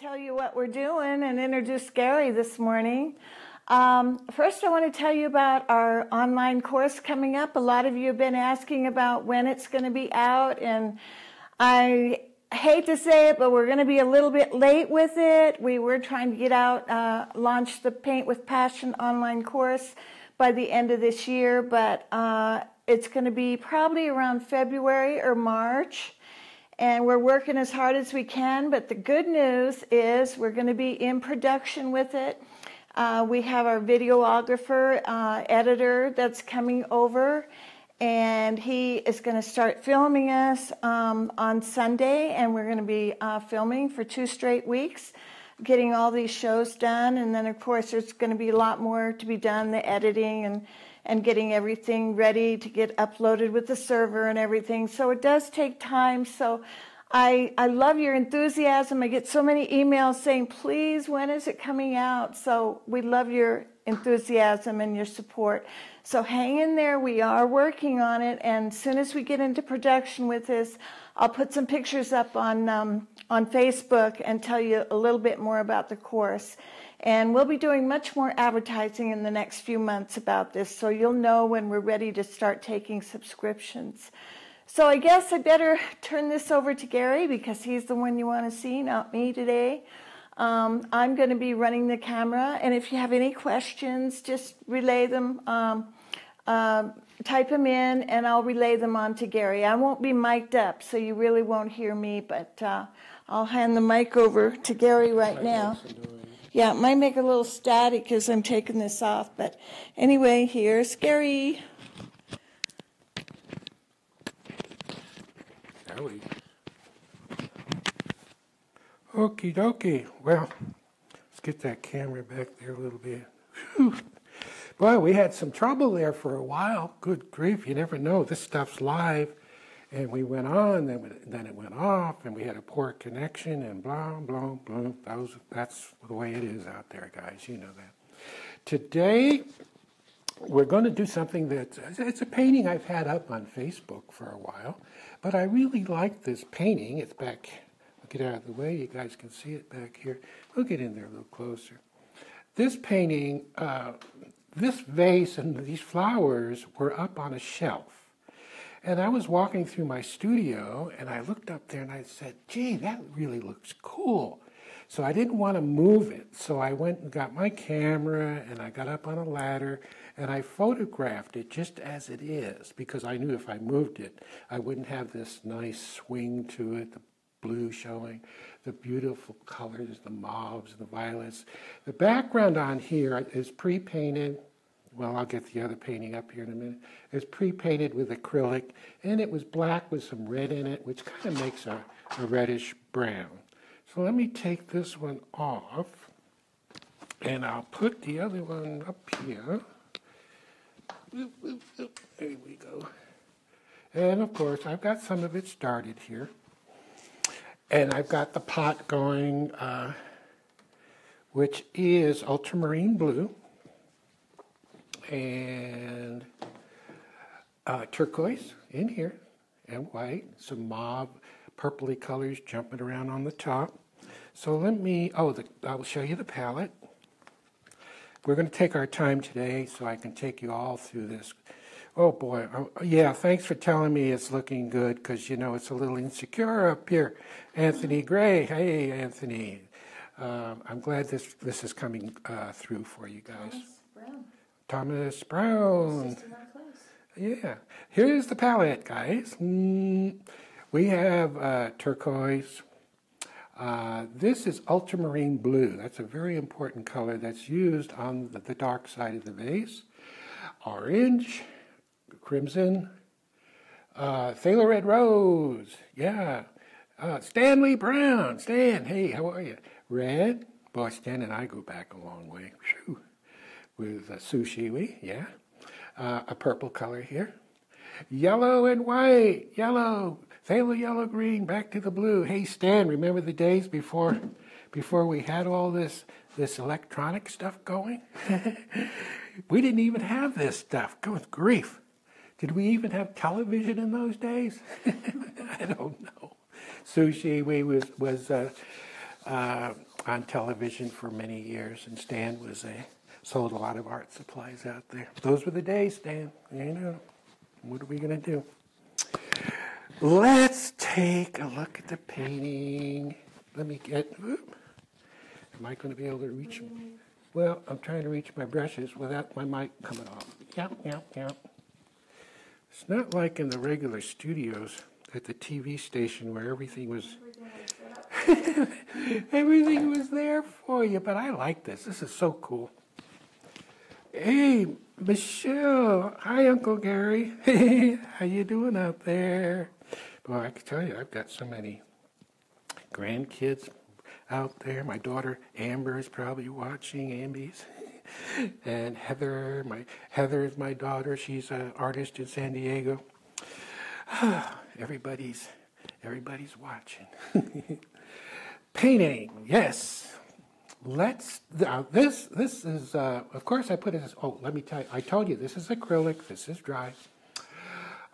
tell you what we're doing and introduce Gary this morning. First, I want to tell you about our online course coming up. A lot of you have been asking about when it's going to be out, and I hate to say it, but we're going to be a little bit late with it. We were trying to get out, launch the Paint with Passion online course by the end of this year, but it's going to be probably around February or March. And we're working as hard as we can, but the good news is we're going to be in production with it. We have our videographer, editor that's coming over, and he is going to start filming us on Sunday, and we're going to be filming for 2 straight weeks, getting all these shows done. And then, of course, there's going to be a lot more to be done, the editing and getting everything ready to get uploaded with the server and everything. So it does take time. So I love your enthusiasm. I get so many emails saying, please, when is it coming out? So we love your enthusiasm and your support. So hang in there. We are working on it. And as soon as we get into production with this, I'll put some pictures up on Facebook and tell you a little bit more about the course. And we'll be doing much more advertising in the next few months about this, so you'll know when we're ready to start taking subscriptions. So I guess I better turn this over to Gary, because he's the one you want to see, not me today. I'm going to be running the camera, and if you have any questions, just relay them, type them in, and I'll relay them on to Gary. I won't be mic'd up, so you really won't hear me, but I'll hand the mic over to Gary right now. Yeah, it might make a little static because I'm taking this off, but anyway, here's Gary. Okie dokie. Well, let's get that camera back there a little bit. Whew. Boy, we had some trouble there for a while. Good grief, you never know. This stuff's live. And we went on, then it went off, and we had a poor connection, and blah, blah, blah. That's the way it is out there, guys. You know that. Today, we're going to do something it's a painting I've had up on Facebook for a while, but I really like this painting. It's back, I'll get out of the way. You guys can see it back here. We'll get in there a little closer. This painting, this vase and these flowers were up on a shelf. And I was walking through my studio, and I looked up there, and I said, gee, that really looks cool. So I didn't want to move it. So I went and got my camera, and I got up on a ladder, and I photographed it just as it is, because I knew if I moved it, I wouldn't have this nice swing to it, the blue showing, the beautiful colors, the mauves, the violets. The background on here is pre-painted. Well, I'll get the other painting up here in a minute. It's pre-painted with acrylic, and it was black with some red in it, which kind of makes a reddish brown. So let me take this one off, and I'll put the other one up here. There we go. And, of course, I've got some of it started here. And I've got the pot going, which is ultramarine blue. And turquoise in here, and white, some mauve, purpley colors jumping around on the top. So let me, I'll show you the palette. We're going to take our time today so I can take you all through this. Oh boy, yeah, thanks for telling me it's looking good, because you know it's a little insecure up here. Anthony Gray, hey Anthony. I'm glad this is coming through for you guys. Thomas Brown. Yeah. Here's the palette, guys. We have turquoise. This is ultramarine blue. That's a very important color that's used on the dark side of the vase. Orange, crimson, phthalo red rose. Yeah. Stanley Brown. Stan, hey, how are you? Red. Boy, Stan and I go back a long way. Whew. With sushi, yeah. A purple color here. Yellow and white. Yellow. Phthalo yellow green. Back to the blue. Hey, Stan, remember the days before we had all this electronic stuff going? We didn't even have this stuff. Good grief. Did we even have television in those days? I don't know. Sushi was on television for many years, and Stan sold a lot of art supplies out there. Those were the days, Stan. You know, what are we going to do? Let's take a look at the painting. Let me get, am I going to be able to reach them? Well, I'm trying to reach my brushes without my mic coming off. Yep. It's not like in the regular studios at the TV station where everything was everything was there for you, but I like this. This is so cool. Hey, Michelle. Hi, Uncle Gary. How you doing out there? Boy, I can tell you, I've got so many grandkids out there. My daughter Amber is probably watching. Ambies. And Heather is my daughter. She's an artist in San Diego. Everybody's watching. Painting, yes. This is of course I put it as, oh, let me tell you, I told you this is acrylic, this is dry.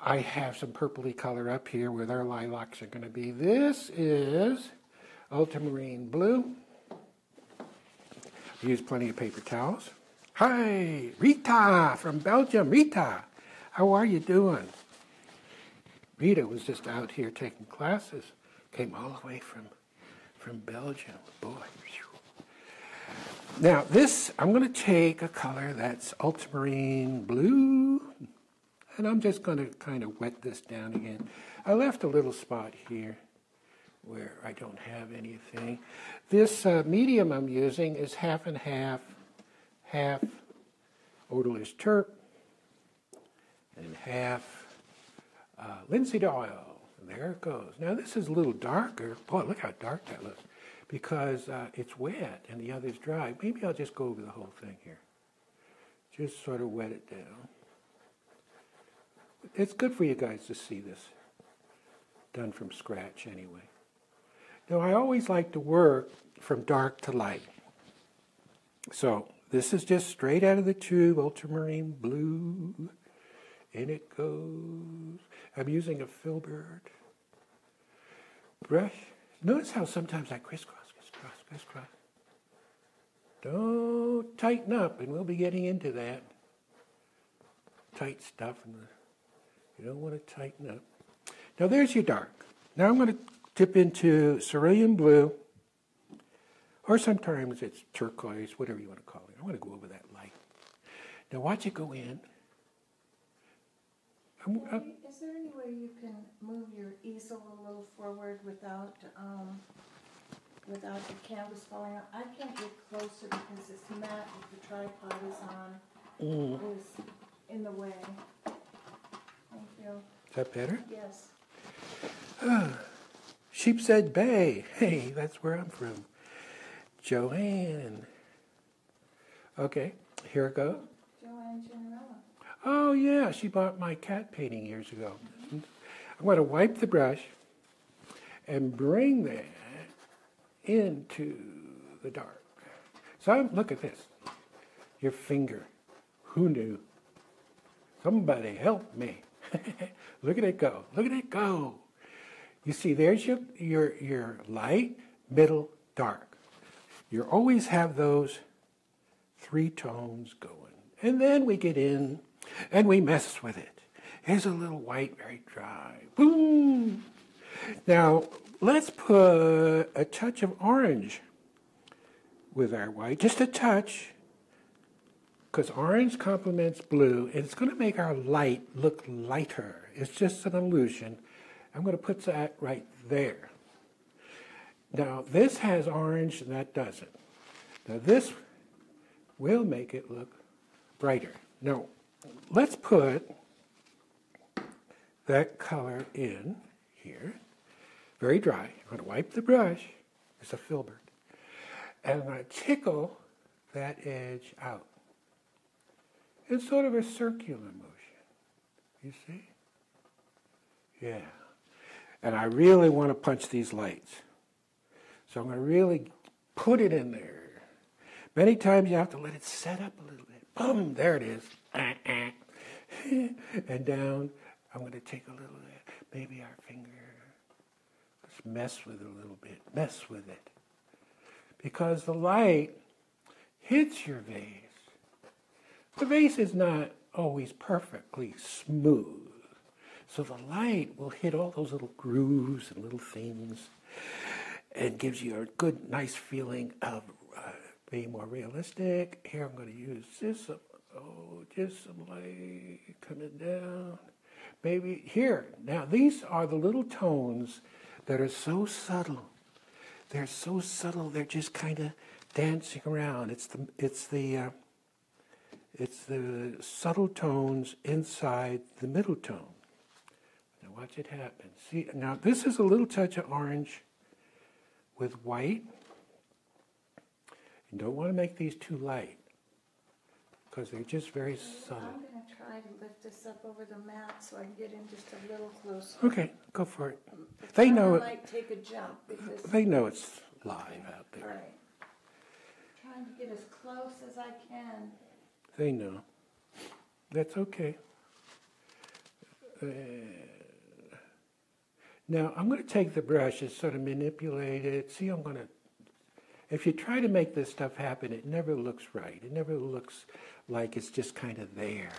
I have some purpley color up here where their lilacs are going to be. This is ultramarine blue. I use plenty of paper towels. Hi, Rita from Belgium. Rita, how are you doing? Rita was just out here taking classes. Came all the way from Belgium. Boy. Now this, I'm going to take a color that's ultramarine blue, and I'm just going to kind of wet this down again. I left a little spot here where I don't have anything. This medium I'm using is half and half odorless turp and half linseed oil. There it goes. Now this is a little darker. Boy, look how dark that looks. Because it's wet and the other's dry. Maybe I'll just go over the whole thing here. Just sort of wet it down. It's good for you guys to see this done from scratch anyway. Now I always like to work from dark to light. So this is just straight out of the tube, ultramarine blue. In it goes. I'm using a filbert brush. Notice how sometimes I crisscross. Don't tighten up, and we'll be getting into that tight stuff. You don't want to tighten up. Now there's your dark. Now I'm going to dip into cerulean blue, or sometimes it's turquoise, whatever you want to call it. I want to go over that light. Now watch it go in. Is there any way you can move your easel a little forward without the canvas falling out? I can't get closer because this mat that the tripod is on is in the way. Thank you. Is that better? Yes. Sheepshead Bay. Hey, that's where I'm from. Joanne. Okay, here it goes. Joanne Generella. Oh, yeah, she bought my cat painting years ago. I'm going to wipe the brush and bring that into the dark. So look at this. Your finger. Who knew? Somebody help me. Look at it go. Look at it go. You see, there's your light, middle, dark. You always have those three tones going. And then we get in and we mess with it. Here's a little white, very dry. Boom! Now, let's put a touch of orange with our white. Just a touch. Because orange complements blue. And it's going to make our light look lighter. It's just an illusion. I'm going to put that right there. Now, this has orange and that doesn't. Now, this will make it look brighter. Now, let's put that color in here. Very dry. I'm going to wipe the brush. It's a filbert. And I'm going to tickle that edge out. It's sort of a circular motion. You see? Yeah. And I really want to punch these lights. So I'm going to really put it in there. Many times you have to let it set up a little bit. Boom, there it is. And down, I'm going to take a little bit, maybe our finger. Let's mess with it a little bit. Mess with it. because the light hits your vase. The vase is not always perfectly smooth. So the light will hit all those little grooves and little things and gives you a good, nice feeling of being more realistic. Here I'm going to use just some light coming down. Maybe here. Now these are the little tones that are so subtle. They're so subtle. They're just kind of dancing around. It's the subtle tones inside the middle tone. Now watch it happen. See, now this is a little touch of orange with white. You don't want to make these too light because they're just very subtle. I'm going to try to lift this up over the mat so I can get in just a little closer. Okay, go for it. They know it. Might take a jump because they know it's live out there. All right. Trying to get as close as I can. They know. That's okay. Now I'm going to take the brush and sort of manipulate it. See, if you try to make this stuff happen, it never looks right. It never looks like it's just kind of there.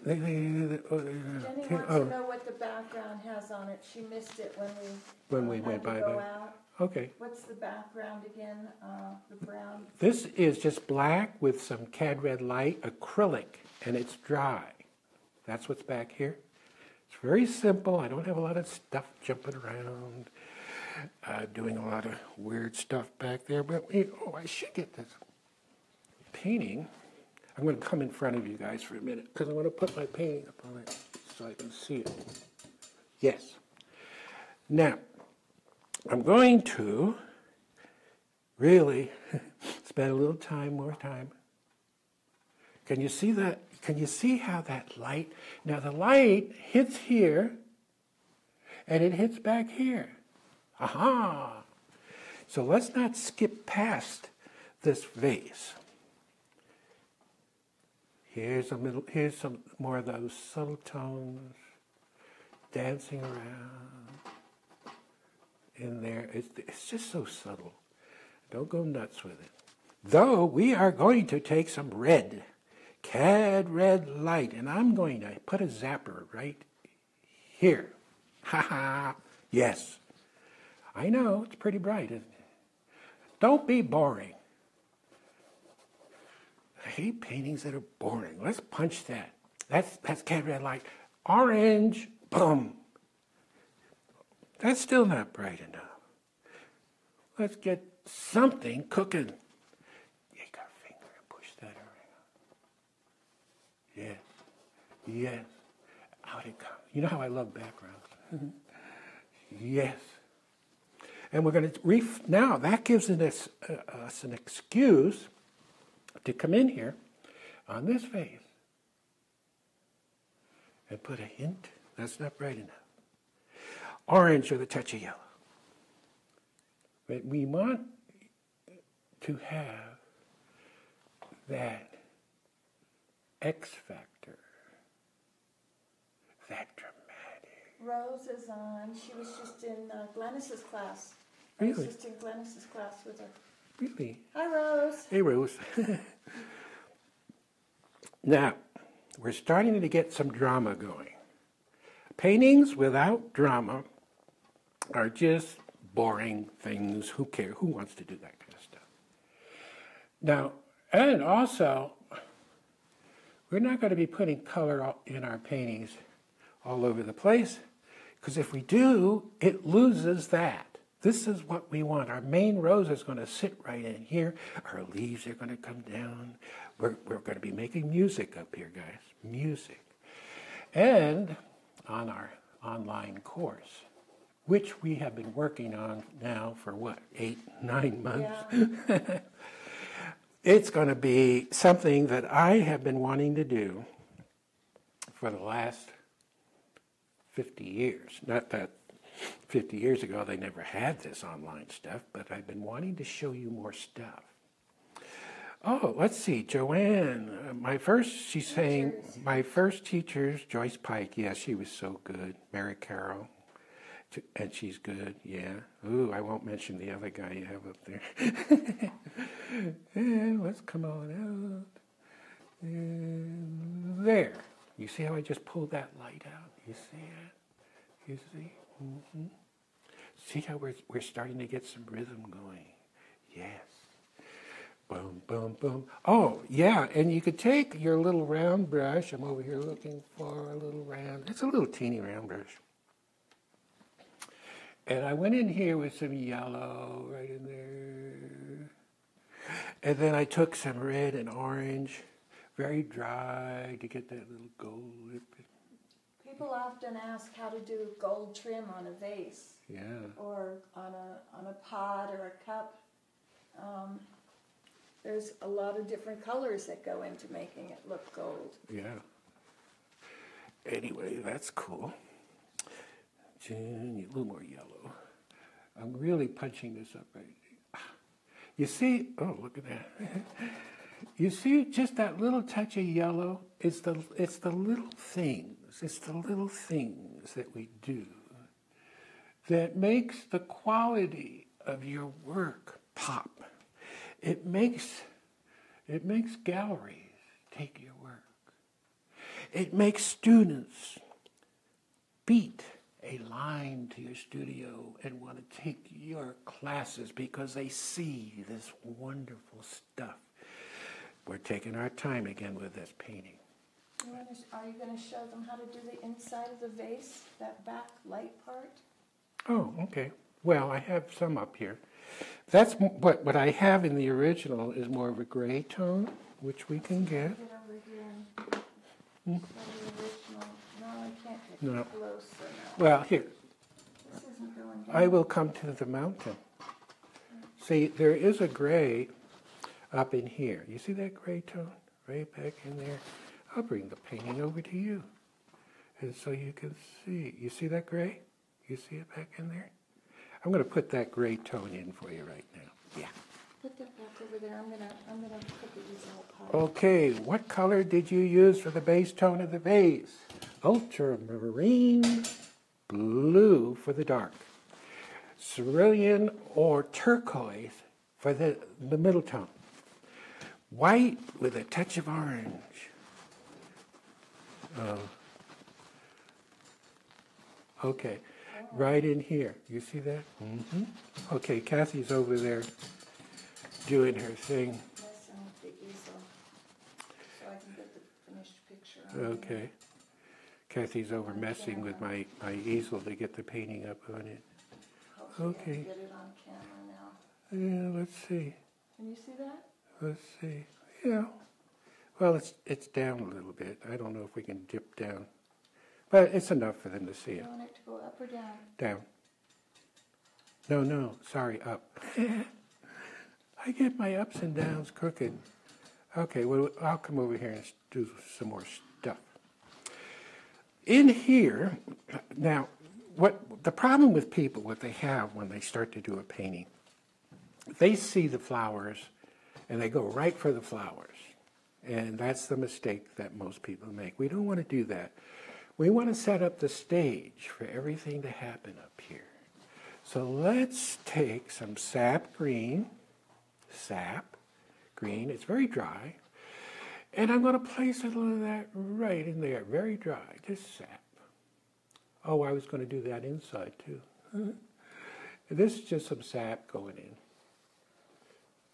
Jenny wants to know what the background has on it. She missed it when we went by. Out. Okay. What's the background again? The brown? This is just black with some cad red light, acrylic, and it's dry. That's what's back here. It's very simple. I don't have a lot of stuff jumping around, doing a lot of weird stuff back there. But I should get this painting. I'm going to come in front of you guys for a minute because I want to put my painting up on it so I can see it. Yes. Now, I'm going to really spend a little more time. Can you see that? Can you see how that light? Now the light hits here and it hits back here. Aha! So let's not skip past this vase. Here's some more of those subtle tones dancing around in there. It's just so subtle. Don't go nuts with it. Though we are going to take some red, cad red light, and I'm going to put a zapper right here. Ha ha! Yes. I know, it's pretty bright, isn't it? Don't be boring. I hate paintings that are boring. Let's punch that. That's cad red light. Orange, boom. That's still not bright enough. Let's get something cooking. Take our finger and push that around. Yes. Yes. Out it comes. You know how I love backgrounds. Yes. And we're going to, now that gives us an excuse to come in here on this vase and put a hint. That's not bright enough. Orange with a touch of yellow. But we want to have that X factor, that dramatic. Rose is on. She was just in Glennis's class. Really? I was just in Glennis's class with her. Really? Hi, Rose. Hey, Rose. Now, we're starting to get some drama going. Paintings without drama are just boring things. Who cares? Who wants to do that kind of stuff? Now, and also, we're not going to be putting color in our paintings all over the place, because if we do, it loses that. This is what we want. Our main rose is going to sit right in here. Our leaves are going to come down. We're going to be making music up here, guys. Music. And on our online course, which we have been working on now for what, 8-9 months? Yeah. It's going to be something that I have been wanting to do for the last 50 years. Not that 50 years ago they never had this online stuff, but I've been wanting to show you more stuff. Oh, let's see, Joanne, she's saying, my first teacher's Joyce Pike. Yeah, she was so good. Mary Carroll. And she's good, yeah. Ooh, I won't mention the other guy you have up there. And let's come on out. And there. You see how I just pulled that light out? You see it? You see? Mm-hmm. See how we're starting to get some rhythm going? Yes. Boom, boom, boom. Oh, yeah, and you could take your little round brush. I'm over here looking for a little round. It's a little teeny round brush. And I went in here with some yellow right in there. And then I took some red and orange, very dry, to get that little gold lip. People often ask how to do gold trim on a vase. Yeah. Or on a pot or a cup. There's a lot of different colors that go into making it look gold. Yeah. Anyway, that's cool. A little more yellow. I'm really punching this up right now. You see, oh, look at that. You see just that little touch of yellow? It's the little things. It's the little things that we do that makes the quality of your work pop. It makes galleries take your work. It makes students beat a line to your studio and want to take your classes because they see this wonderful stuff. We're taking our time again with this painting. Are you going to show them how to do the inside of the vase, that back light part? Oh, okay. Well, I have some up here. That's what I have in the original is more of a gray tone, which we can get. Get over here and show the original. No, I can't get too close. Well, here. This isn't going down. I will come to the mountain. See, there is a gray up in here. You see that gray tone right back in there? I'll bring the painting over to you. And so you can see. You see that gray? You see it back in there? I'm going to put that gray tone in for you right now. Yeah. Put that back over there. I'm gonna put the easel up. Okay, what color did you use for the base tone of the vase? Ultramarine blue for the dark. Cerulean or turquoise for the middle tone. White with a touch of orange. Okay. Right in here. You see that? Mm-hmm. Okay, Kathy's over there doing her thing. Messing with the easel so I can get the finished picture. Okay. Kathy's over messing with my easel to get the painting up on it. Hopefully Okay. I can get it on camera now. Yeah, let's see. Can you see that? Let's see. Yeah. Well, it's down a little bit. I don't know if we can dip down. But it's enough for them to see You it. want it to go up or down? Down. No, sorry, up. I get my ups and downs crooked. Okay, well, I'll come over here and do some more stuff. In here, now, what the problem with people, what they have when they start to do a painting, they see the flowers and they go right for the flowers. And that's the mistake that most people make. We don't want to do that. We want to set up the stage for everything to happen up here. So let's take some sap green, it's very dry, and I'm going to place a little of that right in there, very dry, just sap. Oh, I was going to do that inside too. This is just some sap going in.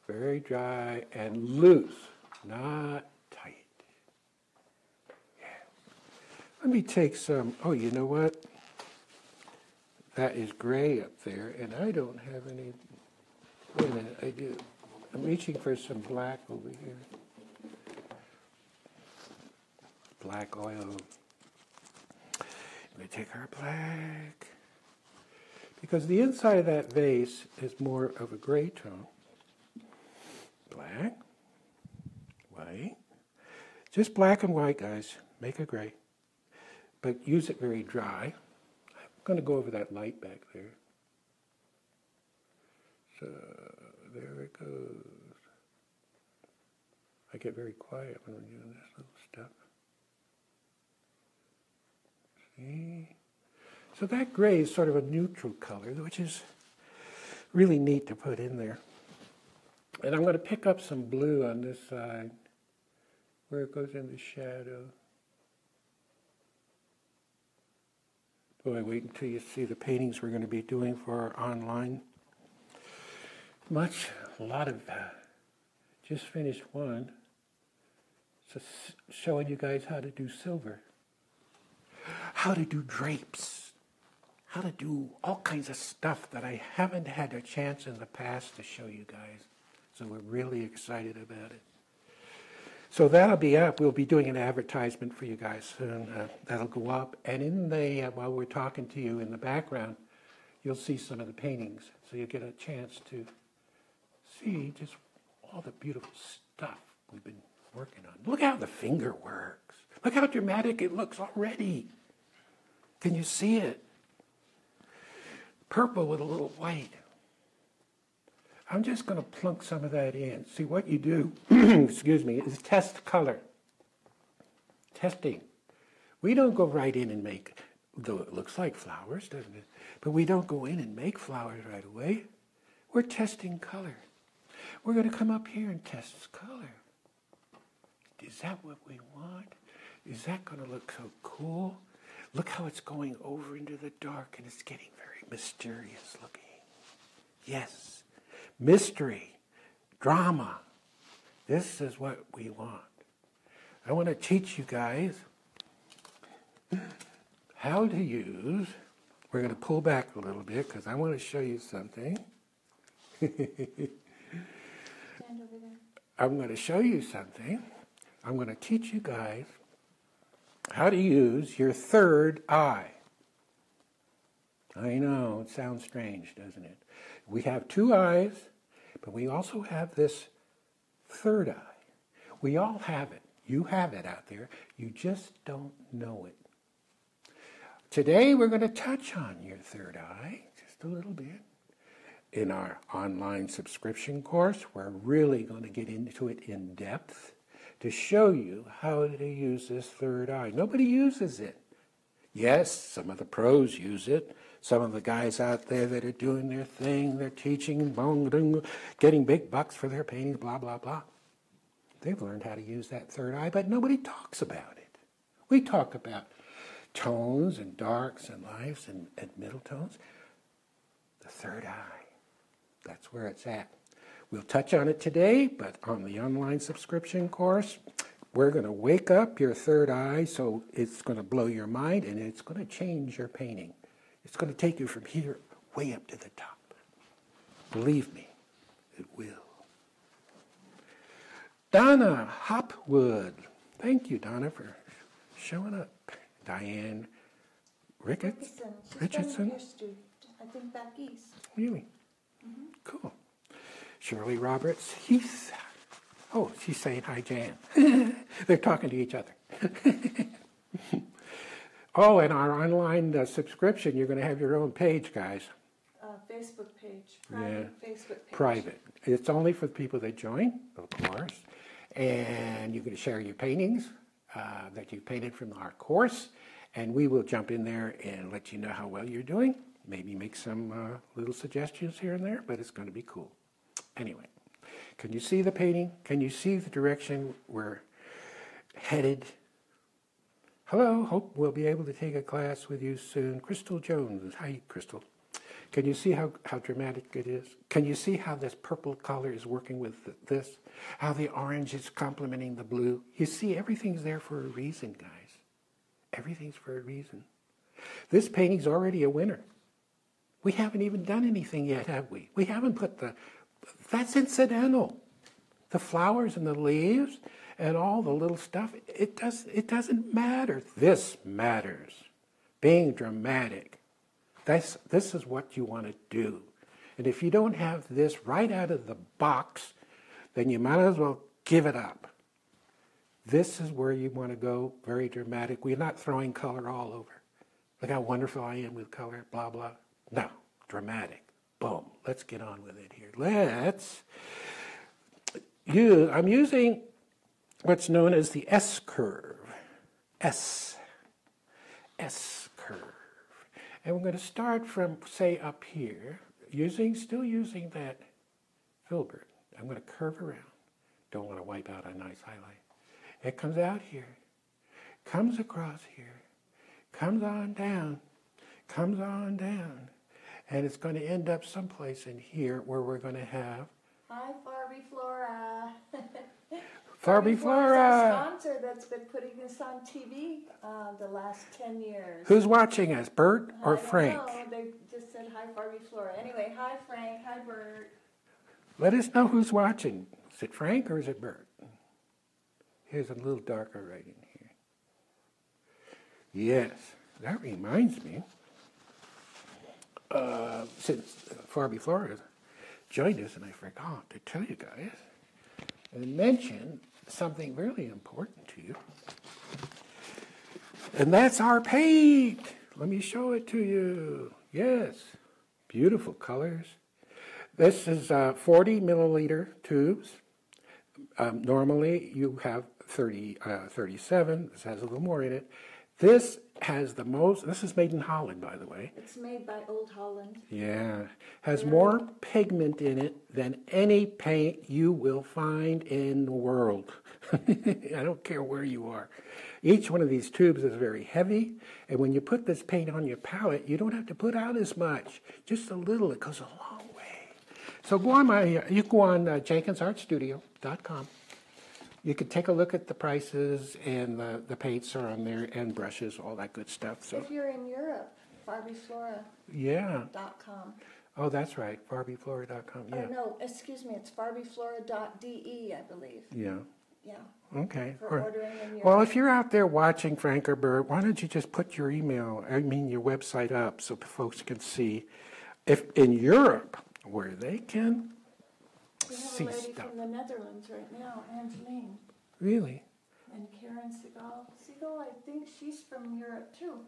Very dry and loose, not tight. Let me take some, oh, you know what? That is gray up there, and I don't have any, wait a minute, I do. I'm reaching for some black over here. Black oil. We take our black. Because the inside of that vase is more of a gray tone. Black, white. Just black and white, guys. Make a gray. But use it very dry. I'm going to go over that light back there. So there it goes. I get very quiet when I'm doing this little stuff. See? So that gray is sort of a neutral color, which is really neat to put in there. And I'm going to pick up some blue on this side, where it goes in the shadow. Boy, wait until you see the paintings we're going to be doing for our online. A lot of, just finished one. So showing you guys how to do silver, how to do drapes, how to do all kinds of stuff that I haven't had a chance in the past to show you guys. So we're really excited about it. So that'll be up. We'll be doing an advertisement for you guys soon. That'll go up. And in the while we're talking to you in the background, you'll see some of the paintings. So you'll get a chance to see just all the beautiful stuff we've been working on. Look how the finger works. Look how dramatic it looks already. Can you see it? Purple with a little white. I'm just going to plunk some of that in. See, what you do, excuse me, is test color. Testing. We don't go right in and make, though it looks like flowers, doesn't it? But we don't go in and make flowers right away. We're testing color. We're going to come up here and test color. Is that what we want? Is that going to look so cool? Look how it's going over into the dark and it's getting very mysterious looking. Yes. Mystery, drama. This is what we want. I want to teach you guys how to use, we're going to pull back a little bit because I want to show you something. I'm going to show you something. I'm going to teach you guys how to use your third eye. I know, it sounds strange, doesn't it? We have two eyes, but we also have this third eye. We all have it. You have it out there. You just don't know it. Today we're going to touch on your third eye just a little bit. In our online subscription course, we're really going to get into it in depth to show you how to use this third eye. Nobody uses it. Yes, some of the pros use it. Some of the guys out there that are doing their thing, they're teaching, getting big bucks for their paintings, blah, blah, blah. They've learned how to use that third eye, but nobody talks about it. We talk about tones and darks and lights and middle tones. The third eye, that's where it's at. We'll touch on it today, but on the online subscription course, we're going to wake up your third eye, so it's going to blow your mind and it's going to change your painting. It's going to take you from here way up to the top. Believe me, it will. Donna Hopwood. Thank you, Donna, for showing up. Diane Richardson. Richardson. I think back east. Really? Mm-hmm. Cool. Shirley Roberts Heath. Oh, she's saying hi, Jan. They're talking to each other. Oh, and our online subscription, you're going to have your own page, guys. Facebook page. Private Facebook page. Private. It's only for the people that join, of course. And you can share your paintings that you painted from our course. And we will jump in there and let you know how well you're doing. Maybe make some little suggestions here and there, but it's going to be cool. Anyway, can you see the painting? Can you see the direction we're headed? Hello, hope we'll be able to take a class with you soon. Crystal Jones. Hi, Crystal. Can you see how dramatic it is? Can you see how this purple color is working with this? How the orange is complementing the blue? You see, everything's there for a reason, guys. Everything's for a reason. This painting's already a winner. We haven't even done anything yet, have we? We haven't put that's incidental. The flowers and the leaves and all the little stuff, it doesn't matter. This matters. Being dramatic. This is what you want to do. And if you don't have this right out of the box, then you might as well give it up. This is where you want to go, very dramatic. We're not throwing color all over. Look how wonderful I am with color, blah, blah. No, dramatic. Boom. Let's get on with it here. I'm using what's known as the S curve. S curve. And we're going to start from, say, up here, still using that filbert. I'm going to curve around. Don't want to wipe out a nice highlight. It comes out here, comes across here, comes on down, and it's going to end up someplace in here where we're going to have... Hi, Farbiflora. Farbiflora! Our sponsor that's been putting this on TV the last 10 years. Who's watching us, Bert or I don't Frank? know. They just said hi, Farbiflora. Anyway, hi, Frank. Hi, Bert. Let us know who's watching. Is it Frank or is it Bert? Here's a little darker right in here. Yes, that reminds me. Since Farbiflora joined us, and I forgot to tell you guys, and mention something really important to you. And that's our paint. Let me show it to you. Yes, beautiful colors. This is 40 milliliter tubes. Normally you have 37. This has a little more in it. This has the most, this is made in Holland, by the way. It's made by Old Holland. Yeah. Has more pigment in it than any paint you will find in the world. I don't care where you are. Each one of these tubes is very heavy, and when you put this paint on your palette, you don't have to put out as much. Just a little. It goes a long way. So go on you can go on JenkinsArtStudio.com. You can take a look at the prices, and the paints are on there, and brushes, all that good stuff. So if you're in Europe, Farbiflora.com. Yeah. Oh, that's right, Farbiflora.com. Yeah. No, excuse me, it's Farbiflora.de, I believe. Yeah. Yeah. Okay. For ordering in Europe. Well, if you're out there watching, Frank or Bert, why don't you just put your your website up so folks can see if in Europe where they can see we have a lady stuff. from the Netherlands right now, Angeline. Really? And Karen Segal. Segal, I think she's from Europe too.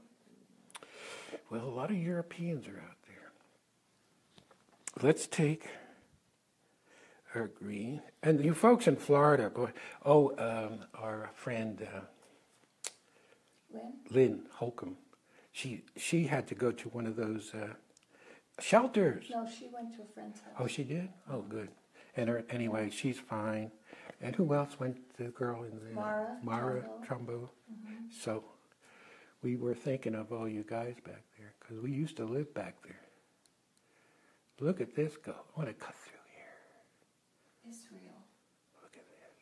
Well, a lot of Europeans are out there. Let's take our green. And you folks in Florida, boy, our friend Lynn Holcomb, she had to go to one of those shelters. No, she went to a friend's house. Oh, she did? Oh, good. And anyway, she's fine. And who else went? The girl in the Mara Trumbo. Mm-hmm. So we were thinking of all you guys back there because we used to live back there. Look at this go. I want to cut through here. Israel. Look at this.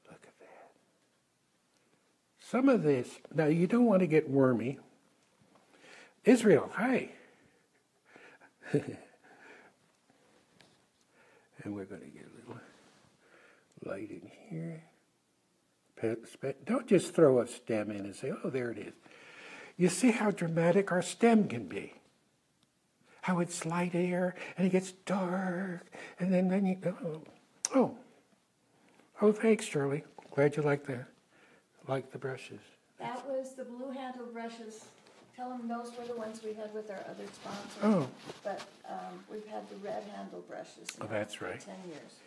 Look at that. Some of this, now you don't want to get wormy. Israel, hi. And we're going to get a little light in here. Don't just throw a stem in and say, oh, there it is. You see how dramatic our stem can be. How it's light air, and it gets dark, and then you go, oh, thanks, Shirley. Glad you like the brushes. That was the blue handle brushes. Tell them those were the ones we had with our other sponsors. Oh. But we've had the red handle brushes now That's right. for 10 years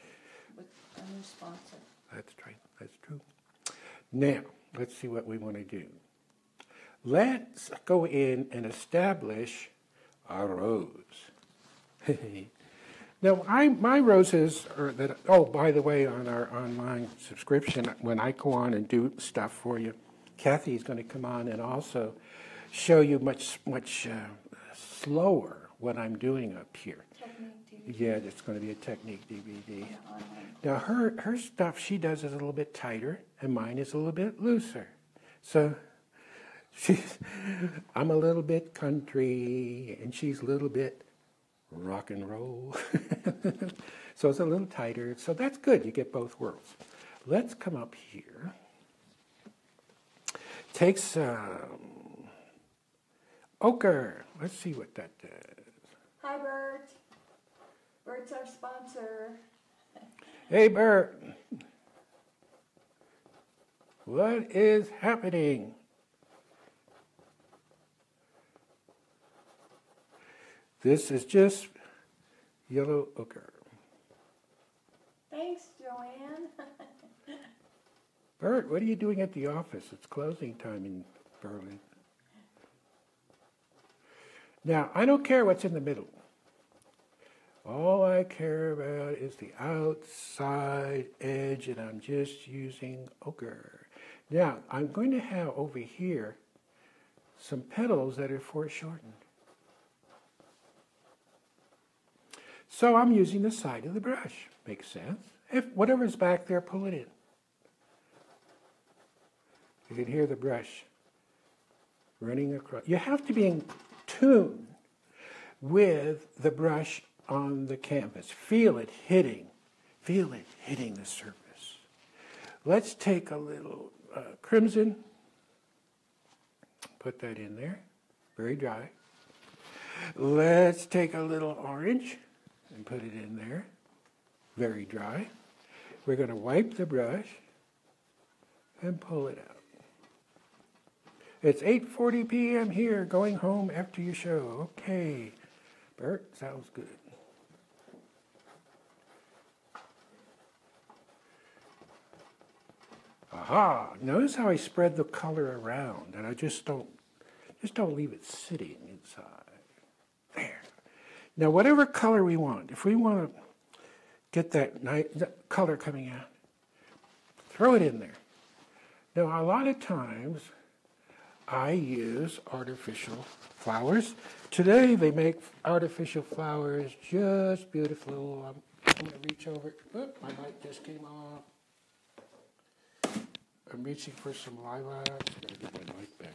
with a new sponsor. That's right. That's true. Now, let's see what we want to do. Let's go in and establish our rose. Now, my roses are that. Oh, by the way, on our online subscription, when I go on and do stuff for you, Kathy's going to come on and also show you much slower what I'm doing up here. Technique DVD. Yeah, it's going to be a technique DVD. Now, her stuff she does is a little bit tighter, and mine is a little bit looser. So I'm a little bit country, and she's a little bit rock and roll. So it's a little tighter. So that's good. You get both worlds. Let's come up here. Take some ochre. Let's see what that does. Hi, Bert. Bert's our sponsor. Hey, Bert. What is happening? This is just yellow ochre. Thanks, Joanne. Bert, what are you doing at the office? It's closing time in Berlin. Now, I don't care what's in the middle. All I care about is the outside edge, and I'm just using ochre. Now, I'm going to have over here some petals that are foreshortened. So I'm using the side of the brush. Makes sense. If whatever's back there, pull it in. You can hear the brush running across. You have to be in tune with the brush on the canvas. Feel it hitting the surface. Let's take a little crimson, put that in there, very dry. Let's take a little orange and put it in there, very dry. We're going to wipe the brush and pull it out. It's 8:40 p.m. here, going home after your show. Okay, Bert, sounds good. Aha! Notice how I spread the color around, and I just don't leave it sitting inside. There. Now, whatever color we want, if we want to get that nice color coming out, throw it in there. Now, a lot of times, I use artificial flowers. Today, they make artificial flowers just beautiful. I'm going to reach over. Oop, my light just came off. I'm reaching for some lilacs. I'm going to get my light back.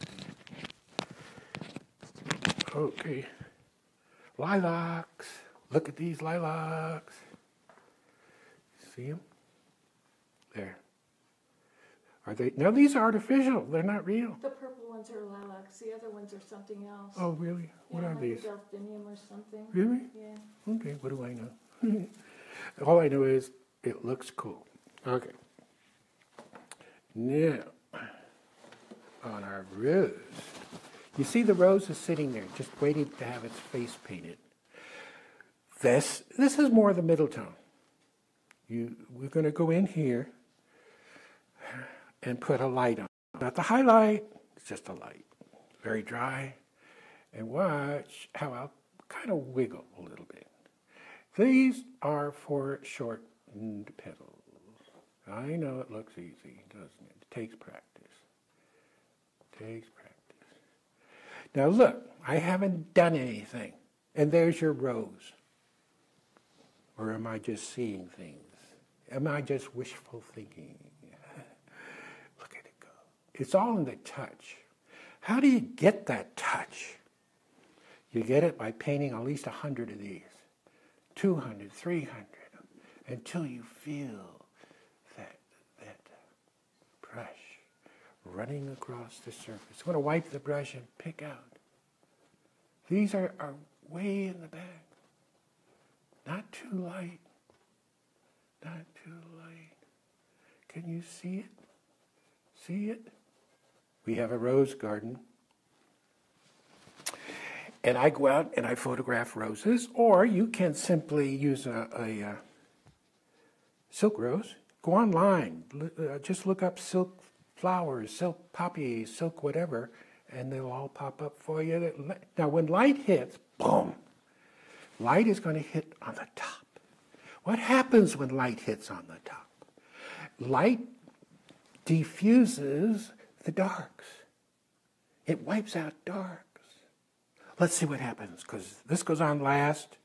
Okay. Lilacs. Look at these lilacs. See them? There. Are they? Now these are artificial. They're not real. The purple ones are lilacs. The other ones are something else. Oh, really? What are like these? delphinium or something. Really? Yeah. Okay, what do I know? All I know is it looks cool. Okay. Now, on our rose, you see the rose is sitting there, just waiting to have its face painted. This is more the middle tone. We're going to go in here and put a light on. Not the highlight, it's just a light. Very dry. And watch how I'll kind of wiggle a little bit. These are for shortened petals. I know it looks easy, doesn't it? It takes practice. Takes practice. Now look, I haven't done anything. And there's your rose. Or am I just seeing things? Am I just wishful thinking? Look at it go. It's all in the touch. How do you get that touch? You get it by painting at least 100 of these. 200, 300, until you feel that brush running across the surface. I'm going to wipe the brush and pick out. These are way in the back. Not too light. Not too light. Can you see it? See it? We have a rose garden. And I go out and I photograph roses, or you can simply use a silk rose. Go online, just look up silk flowers, silk poppies, silk whatever, and they'll all pop up for you. Now when light hits, boom, light is going to hit on the top. What happens when light hits on the top? Light diffuses the darks. It wipes out darks. Let's see what happens, because this goes on last.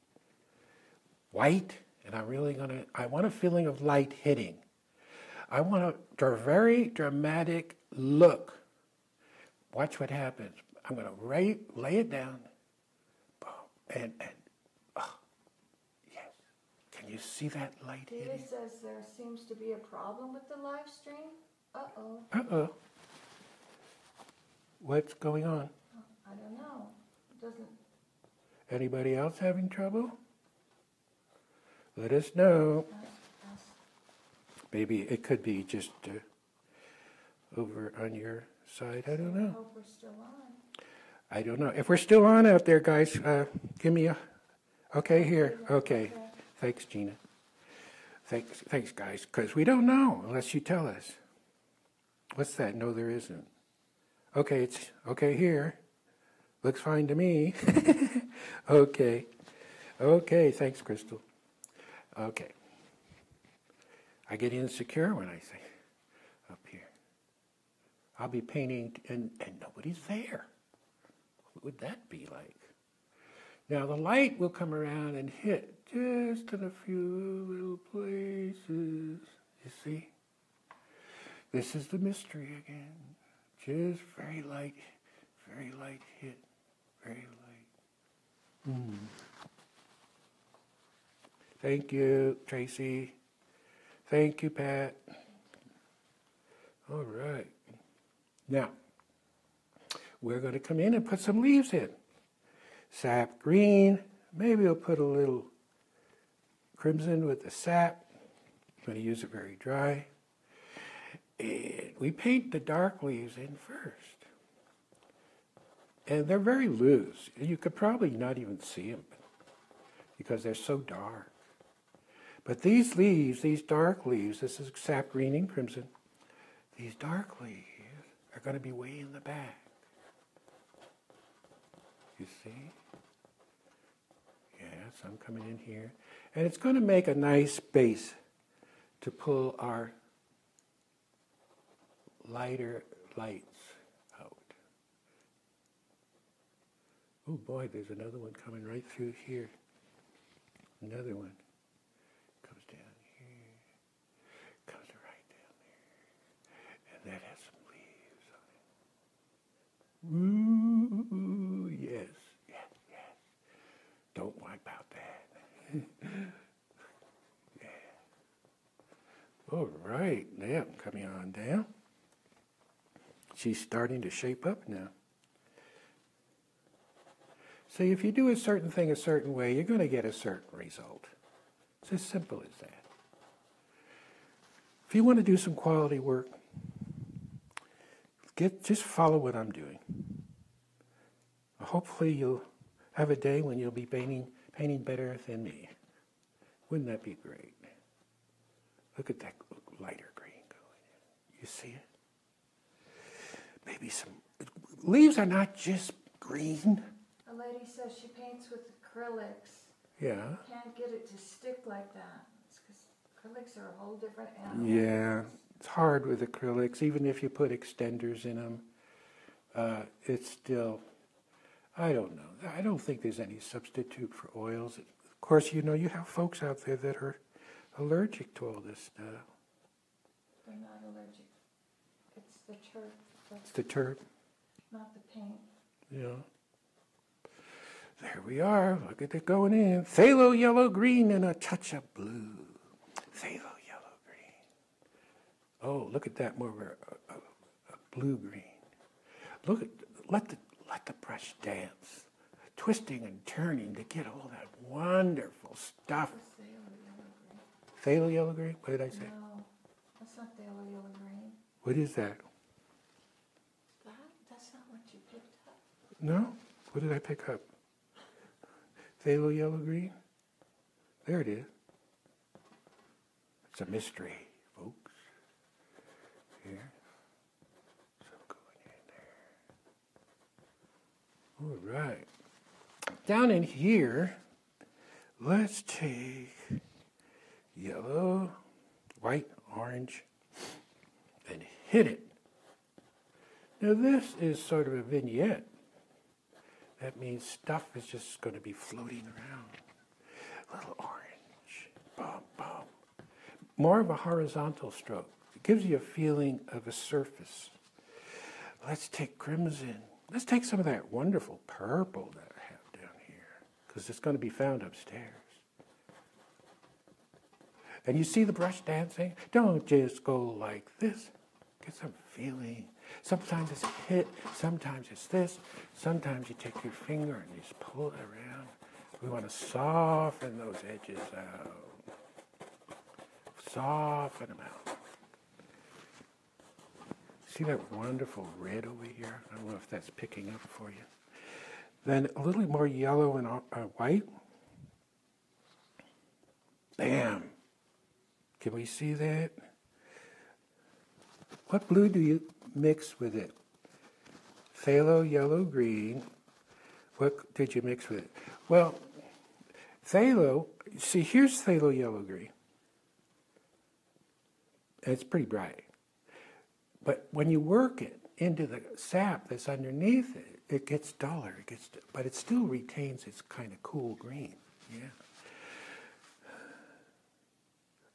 White, and I want a feeling of light hitting. I want a very dramatic look. Watch what happens. I'm going to lay it down. Boom, and oh, yes. Can you see that light hitting? Dita says there seems to be a problem with the live stream. Uh-oh. Uh-oh. What's going on? I don't know. Doesn't. Anybody else having trouble? Let us know. Maybe it could be just over on your side. I don't know. I hope we're still on. I don't know. If we're still on out there, guys, give me a... Okay, here. Okay. Thanks, Gina. Thanks, guys, because we don't know unless you tell us. What's that? No, there isn't. Okay, it's okay here. Looks fine to me. Okay. Okay, thanks, Crystal. Okay. I get insecure when I say, up here. I'll be painting and nobody's there. What would that be like? Now the light will come around and hit just in a few little places. You see? This is the mystery again. Just very light hit. Very light. Thank you, Tracy. Thank you, Pat. All right. Now, we're going to come in and put some leaves in. Sap green. Maybe we'll put a little crimson with the sap. I'm going to use it very dry. And we paint the dark leaves in first. And they're very loose. You could probably not even see them because they're so dark. But these leaves, these dark leaves, this is sap green and crimson, these dark leaves are going to be way in the back. You see? Yes, I'm coming in here. And it's going to make a nice base to pull our lighter lights out. Oh boy, there's another one coming right through here. Another one. Comes down here. Comes right down there. And that has some leaves on it. Ooh, yes, yes, yes. Don't wipe out that. Yeah. All right, yeah, coming on down. She's starting to shape up now. See, if you do a certain thing a certain way, you're going to get a certain result. It's as simple as that. If you want to do some quality work, just follow what I'm doing. Hopefully you'll have a day when you'll be painting better than me. Wouldn't that be great? Look at that lighter green going in. You see it? Maybe some leaves are not just green. A lady says she paints with acrylics. Yeah. Can't get it to stick like that. It's because acrylics are a whole different animal. Yeah, it's hard with acrylics. Even if you put extenders in them, it's still, I don't know. I don't think there's any substitute for oils. Of course, you know, you have folks out there that are allergic to all this stuff. They're not allergic. It's the turf. It's the turf. Not the paint. Yeah. There we are. Look at it going in. Phthalo yellow green and a touch of blue. Phthalo yellow green. Oh, look at that, more of a blue green. Look at let the brush dance, twisting and turning to get all that wonderful stuff. Phthalo yellow green. What did I say? No, that's not phthalo yellow green. What is that? That's not what you picked up. No? What did I pick up? Phthalo yellow green? There it is. It's a mystery, folks. Here. So going in there. All right. Down in here, let's take yellow, white, orange, and hit it. Now this is sort of a vignette. That means stuff is just going to be floating around. A little orange. Boom, boom. More of a horizontal stroke. It gives you a feeling of a surface. Let's take crimson. Let's take some of that wonderful purple that I have down here, because it's going to be found upstairs. And you see the brush dancing? Don't just go like this. Get some feeling. Sometimes it's a hit, sometimes it's this, sometimes you take your finger and just pull it around. We want to soften those edges out. Soften them out. See that wonderful red over here? I don't know if that's picking up for you. Then a little more yellow and white. Bam! Can we see that? What blue do you mix with it? Phthalo yellow green What did you mix with it? Well, phthalo, see, here's phthalo yellow-green. It's pretty bright. But when you work it into the sap that's underneath it, it gets duller. But it still retains its kind of cool green. Yeah.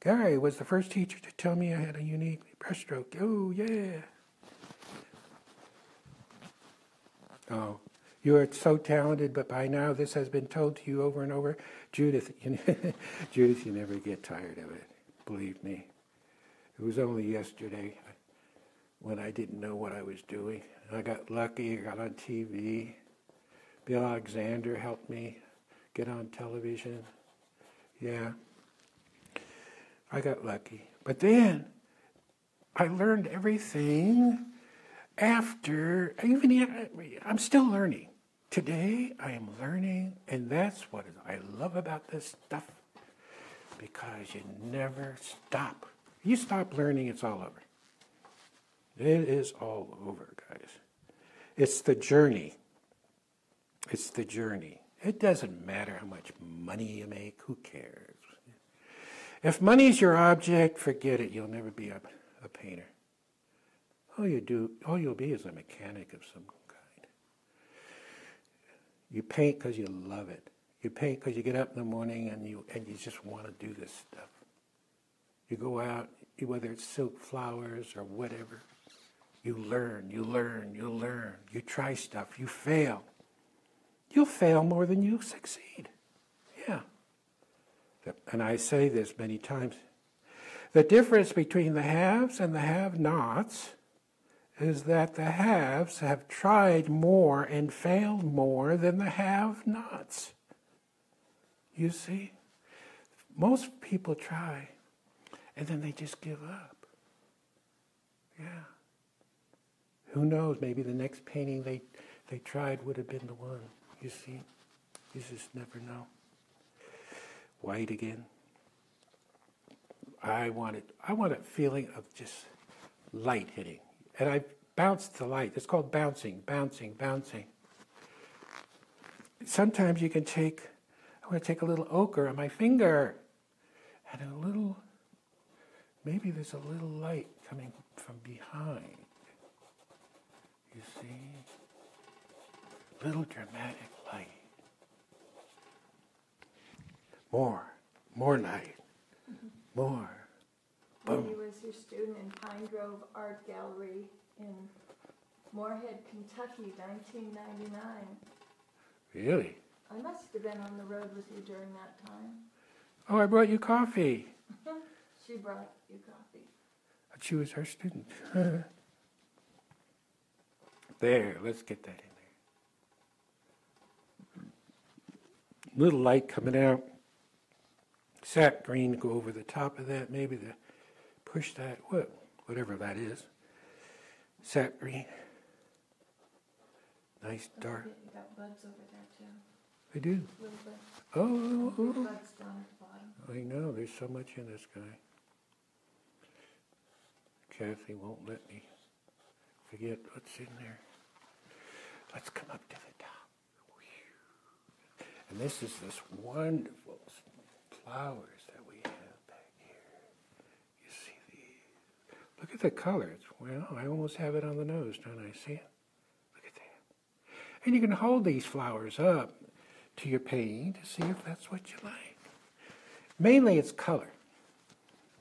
Gary was the first teacher to tell me I had a unique brushstroke. Oh, yeah. Oh, you are so talented, but by now this has been told to you over and over. Judith, Judith, you never get tired of it. Believe me. It was only yesterday when I didn't know what I was doing. I got lucky. I got on TV. Bill Alexander helped me get on television. Yeah. I got lucky. But then I learned everything after, I'm still learning. Today I am learning, and that's what I love about this stuff, because you never stop. You stop learning, it's all over. It is all over, guys. It's the journey. It's the journey. It doesn't matter how much money you make. Who cares? If money's your object, forget it. You'll never be a painter. All you'll be is a mechanic of some kind. You paint because you love it. You paint because you get up in the morning and you just want to do this stuff. You go out, whether it's silk flowers or whatever. You learn. You try stuff. You fail. You'll fail more than you succeed. Yeah. And I say this many times. The difference between the haves and the have-nots is that the haves have tried more and failed more than the have-nots. You see? Most people try, and then they just give up. Yeah. Who knows? Maybe the next painting they tried would have been the one. You see? You just never know. White again. I want a feeling of just light hitting. And I bounced the light. It's called bouncing. Sometimes you can I want to take a little ochre on my finger. And maybe there's a little light coming from behind. You see? Little dramatic light. More light. More. Boom. He was your student in Pine Grove Art Gallery in Moorhead, Kentucky, 1999. Really? I must have been on the road with you during that time. Oh, I brought you coffee. She brought you coffee. She was our student. There, let's get that in there. Little light coming out. Sap green, go over the top of that, maybe to push that, whatever that is. Sap green. Nice dark. You got buds over there too. I do. Little bit. Oh. Buds down at the bottom. I know, there's so much in this guy. Kathy won't let me forget what's in there. Let's come up to the top. And this is this wonderful flowers that we have back here. You see these? Look at the colors. Well, I almost have it on the nose, don't I? See it? Look at that. And you can hold these flowers up to your painting to see if that's what you like. Mainly it's color.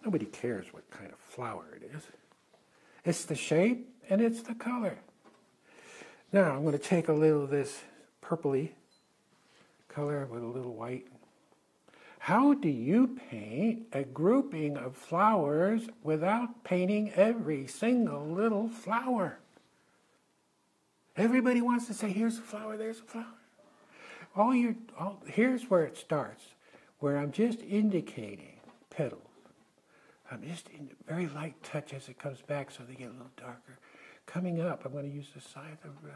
Nobody cares what kind of flower it is. It's the shape and it's the color. Now I'm going to take a little of this purpley color with a little white. How do you paint a grouping of flowers without painting every single little flower? Everybody wants to say, here's a flower, there's a flower. Here's where it starts, where I'm just indicating petals. I'm just in very light touch as it comes back so they get a little darker. Coming up, I'm going to use the side of the brush.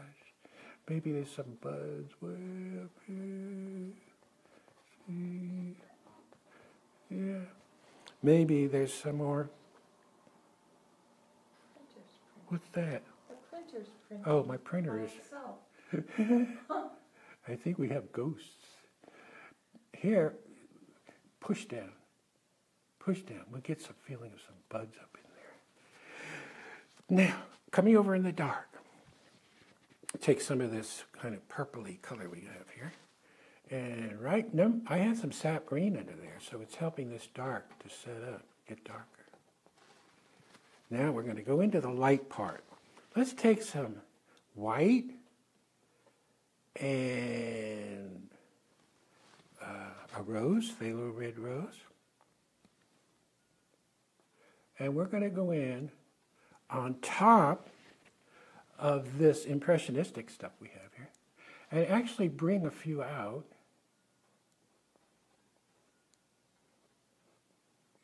Maybe there's some buds way up here. See? Yeah. Maybe there's some more. What's that? The printer's printing. Oh, my printer is. I think we have ghosts. Here, push down. Push down. We'll get some feeling of some buds up in there. Now, coming over in the dark. Take some of this kind of purpley color we have here. And I have some sap green under there, so it's helping this dark to set up, get darker. Now we're going to go into the light part. Let's take some white and a rose, phthalo red rose. And we're going to go in on top of this impressionistic stuff we have here and actually bring a few out.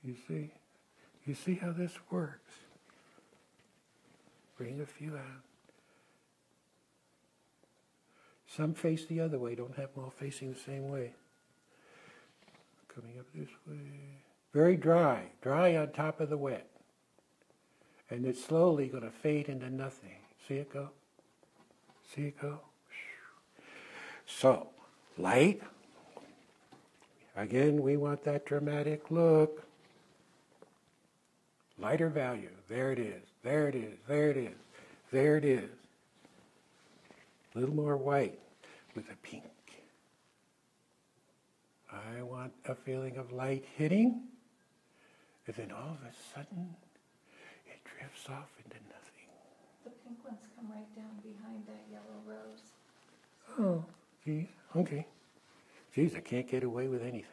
You see how this works. Bring a few out. Some face the other way, don't have them all facing the same way. Coming up this way. Very dry on top of the wet. And it's slowly going to fade into nothing. See it go? See it go? So, light. Again, we want that dramatic look. Lighter value. There it is. There it is. There it is. There it is. A little more white with a pink. I want a feeling of light hitting. And then all of a sudden, it drifts off into nothing. The pink ones come right down behind that yellow rose. Oh, geez. Okay. Geez, I can't get away with anything.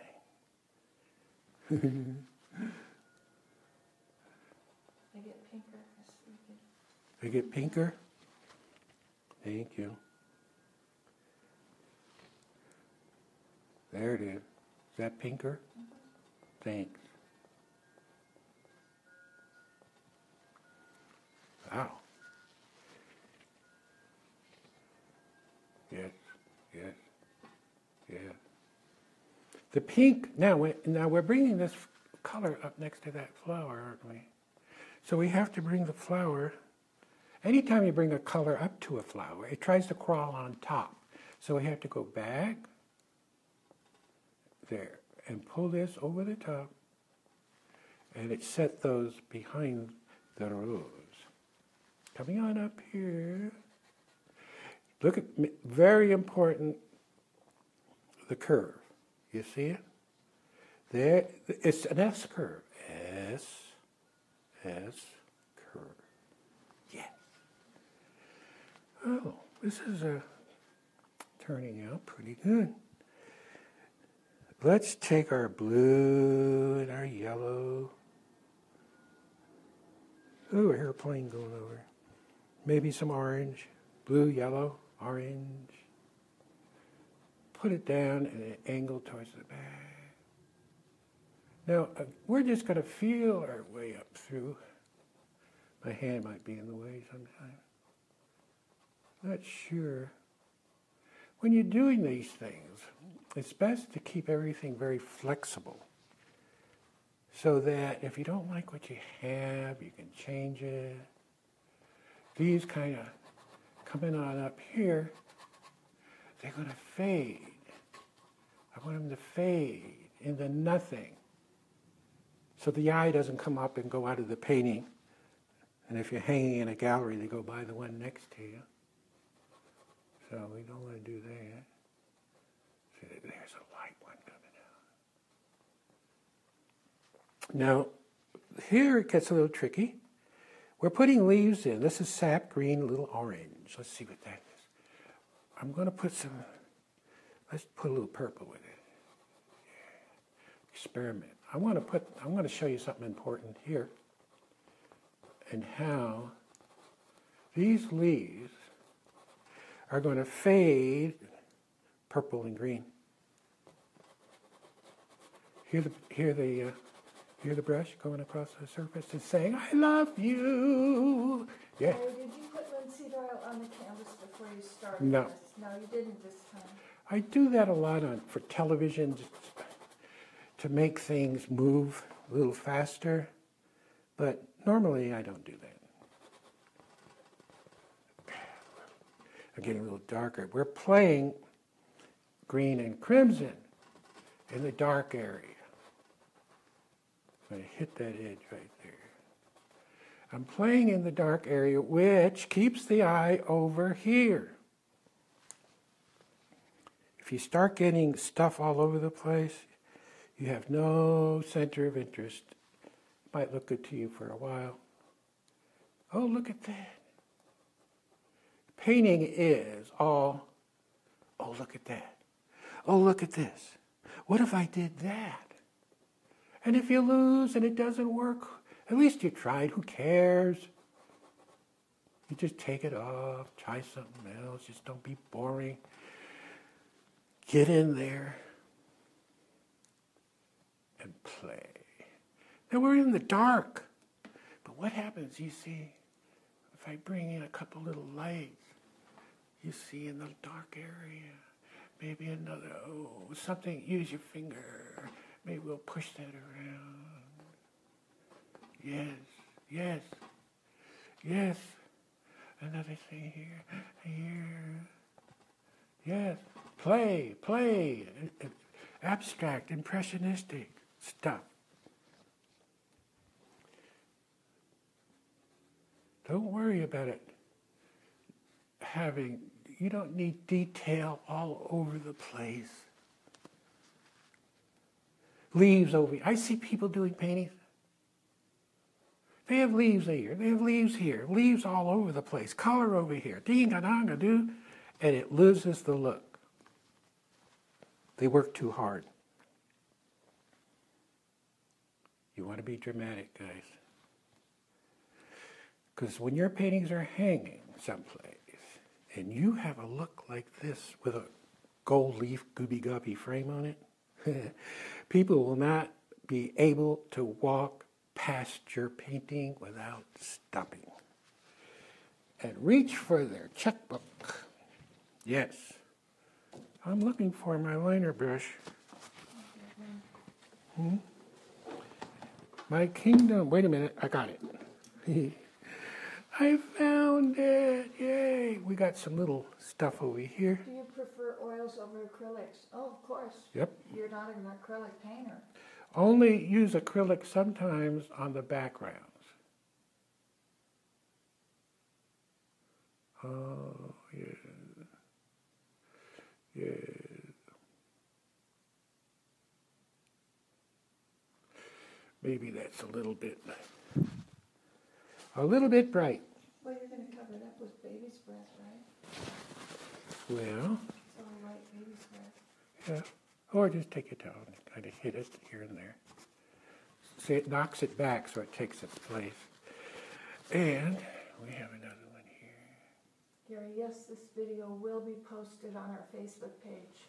They get pinker. They get pinker? Thank you. There it is. Is that pinker? Mm-hmm. Thanks. Wow. Yes, yes, yes. The pink, now we're bringing this color up next to that flower, aren't we? So we have to bring the flower, anytime you bring a color up to a flower, it tries to crawl on top. So we have to go back, there, and pull this over the top, and it set those behind the rose. Coming on up here. Look at, very important, the curve. You see it? There, it's an S curve. S curve. Yes. Oh, this is turning out pretty good. Let's take our blue and our yellow. Ooh, an airplane going over. Maybe some orange. Blue, yellow, orange. Put it down at an angle towards the back. Now, we're just going to feel our way up through. My hand might be in the way sometimes. Not sure. When you're doing these things, it's best to keep everything very flexible so that if you don't like what you have, you can change it. These kind of coming on up here, they're going to fade. I want them to fade into nothing. So the eye doesn't come up and go out of the painting. And if you're hanging in a gallery, they go by the one next to you. So we don't want to do that. See, there's a light one coming out. Now, here it gets a little tricky. We're putting leaves in. This is sap green, a little orange. Let's see what that is. I'm going to put some, let's put a little purple with it. Yeah. Experiment. I'm going to show you something important here and how these leaves are going to fade purple and green. Hear the brush going across the surface and saying, "I love you." Yeah. Oh, did you put linseed oil on the canvas before you started No. this? No, you didn't this time. I do that a lot for television to make things move a little faster, but normally I don't do that. I'm getting a little darker. We're playing green and crimson in the dark area. I'm going to hit that edge right there. I'm playing in the dark area, which keeps the eye over here. If you start getting stuff all over the place, you have no center of interest. It might look good to you for a while. Oh, look at that. Painting is all, oh, look at that. Oh, look at this. What if I did that? And if you lose and it doesn't work, at least you tried. Who cares? You just take it off, try something else. Just don't be boring. Get in there and play. Now we're in the dark. But what happens, you see, if I bring in a couple little lights, you see in the dark area, maybe another, oh, something, use your finger. Maybe we'll push that around. Yes, yes, yes. Another thing here, here. Yes, play, play. Abstract, impressionistic stuff. Don't worry about it having, you don't need detail all over the place. Leaves over here. I see people doing paintings. They have leaves here. They have leaves here. Leaves all over the place. Color over here. Ding-a-dong-a-doo. And it loses the look. They work too hard. You want to be dramatic, guys. Because when your paintings are hanging someplace, and you have a look like this with a gold leaf gooby-gobby frame on it, people will not be able to walk past your painting without stopping and reach for their checkbook. Yes. I'm looking for my liner brush. My kingdom. Wait a minute. I got it. I found it. Yay. We got some little stuff over here. Do you prefer oils over acrylics? Oh, of course. Yep. You're not an acrylic painter. Only use acrylic sometimes on the backgrounds. Oh, yeah. Yeah. Maybe that's a little bit bright. Well, you're going to cover it up with baby's breath, right? Well. It's all white baby's breath. Yeah. Or just take it down and kind of hit it here and there. See, it knocks it back so it takes its place. And we have another one here. Gary, yes, this video will be posted on our Facebook page.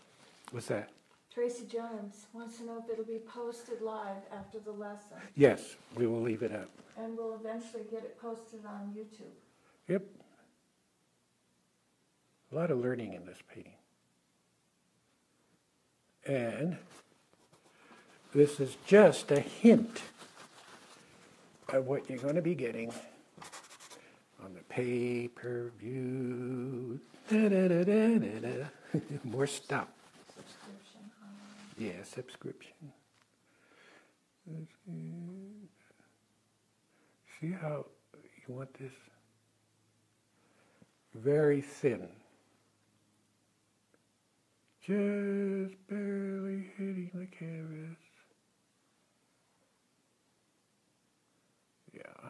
What's that? Tracy Jones wants to know if it'll be posted live after the lesson. Yes, we will leave it up. And we'll eventually get it posted on YouTube. Yep. A lot of learning in this painting. And this is just a hint of what you're going to be getting on the pay-per-view. More stuff. Subscription. Yeah, subscription. See how you want this? Very thin. Just barely hitting the canvas. Yeah.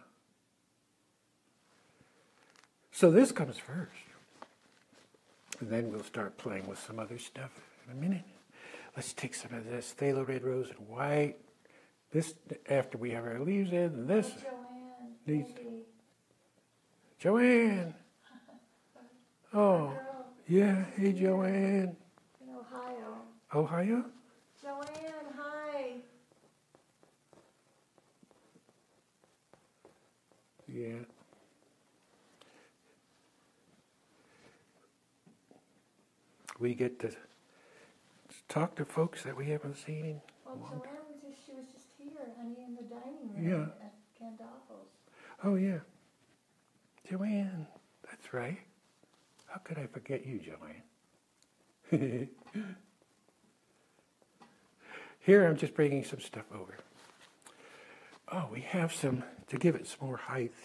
So this comes first. And then we'll start playing with some other stuff in a minute. Let's take some of this phthalo red, rose, and white. This, after we have our leaves in, and this. Joanne. Needs, Andy. Joanne. Oh, yeah. Hey, Joanne. In Ohio. Ohio? Joanne, hi. Yeah. We get to talk to folks that we haven't seen in Well, a long time. Joanne she was just here, honey, in the dining room at Gandolfo's. Oh, yeah. Joanne, that's right. How could I forget you, Joanne? Here I'm just bringing some stuff over. Oh, we have some, to give it some more height.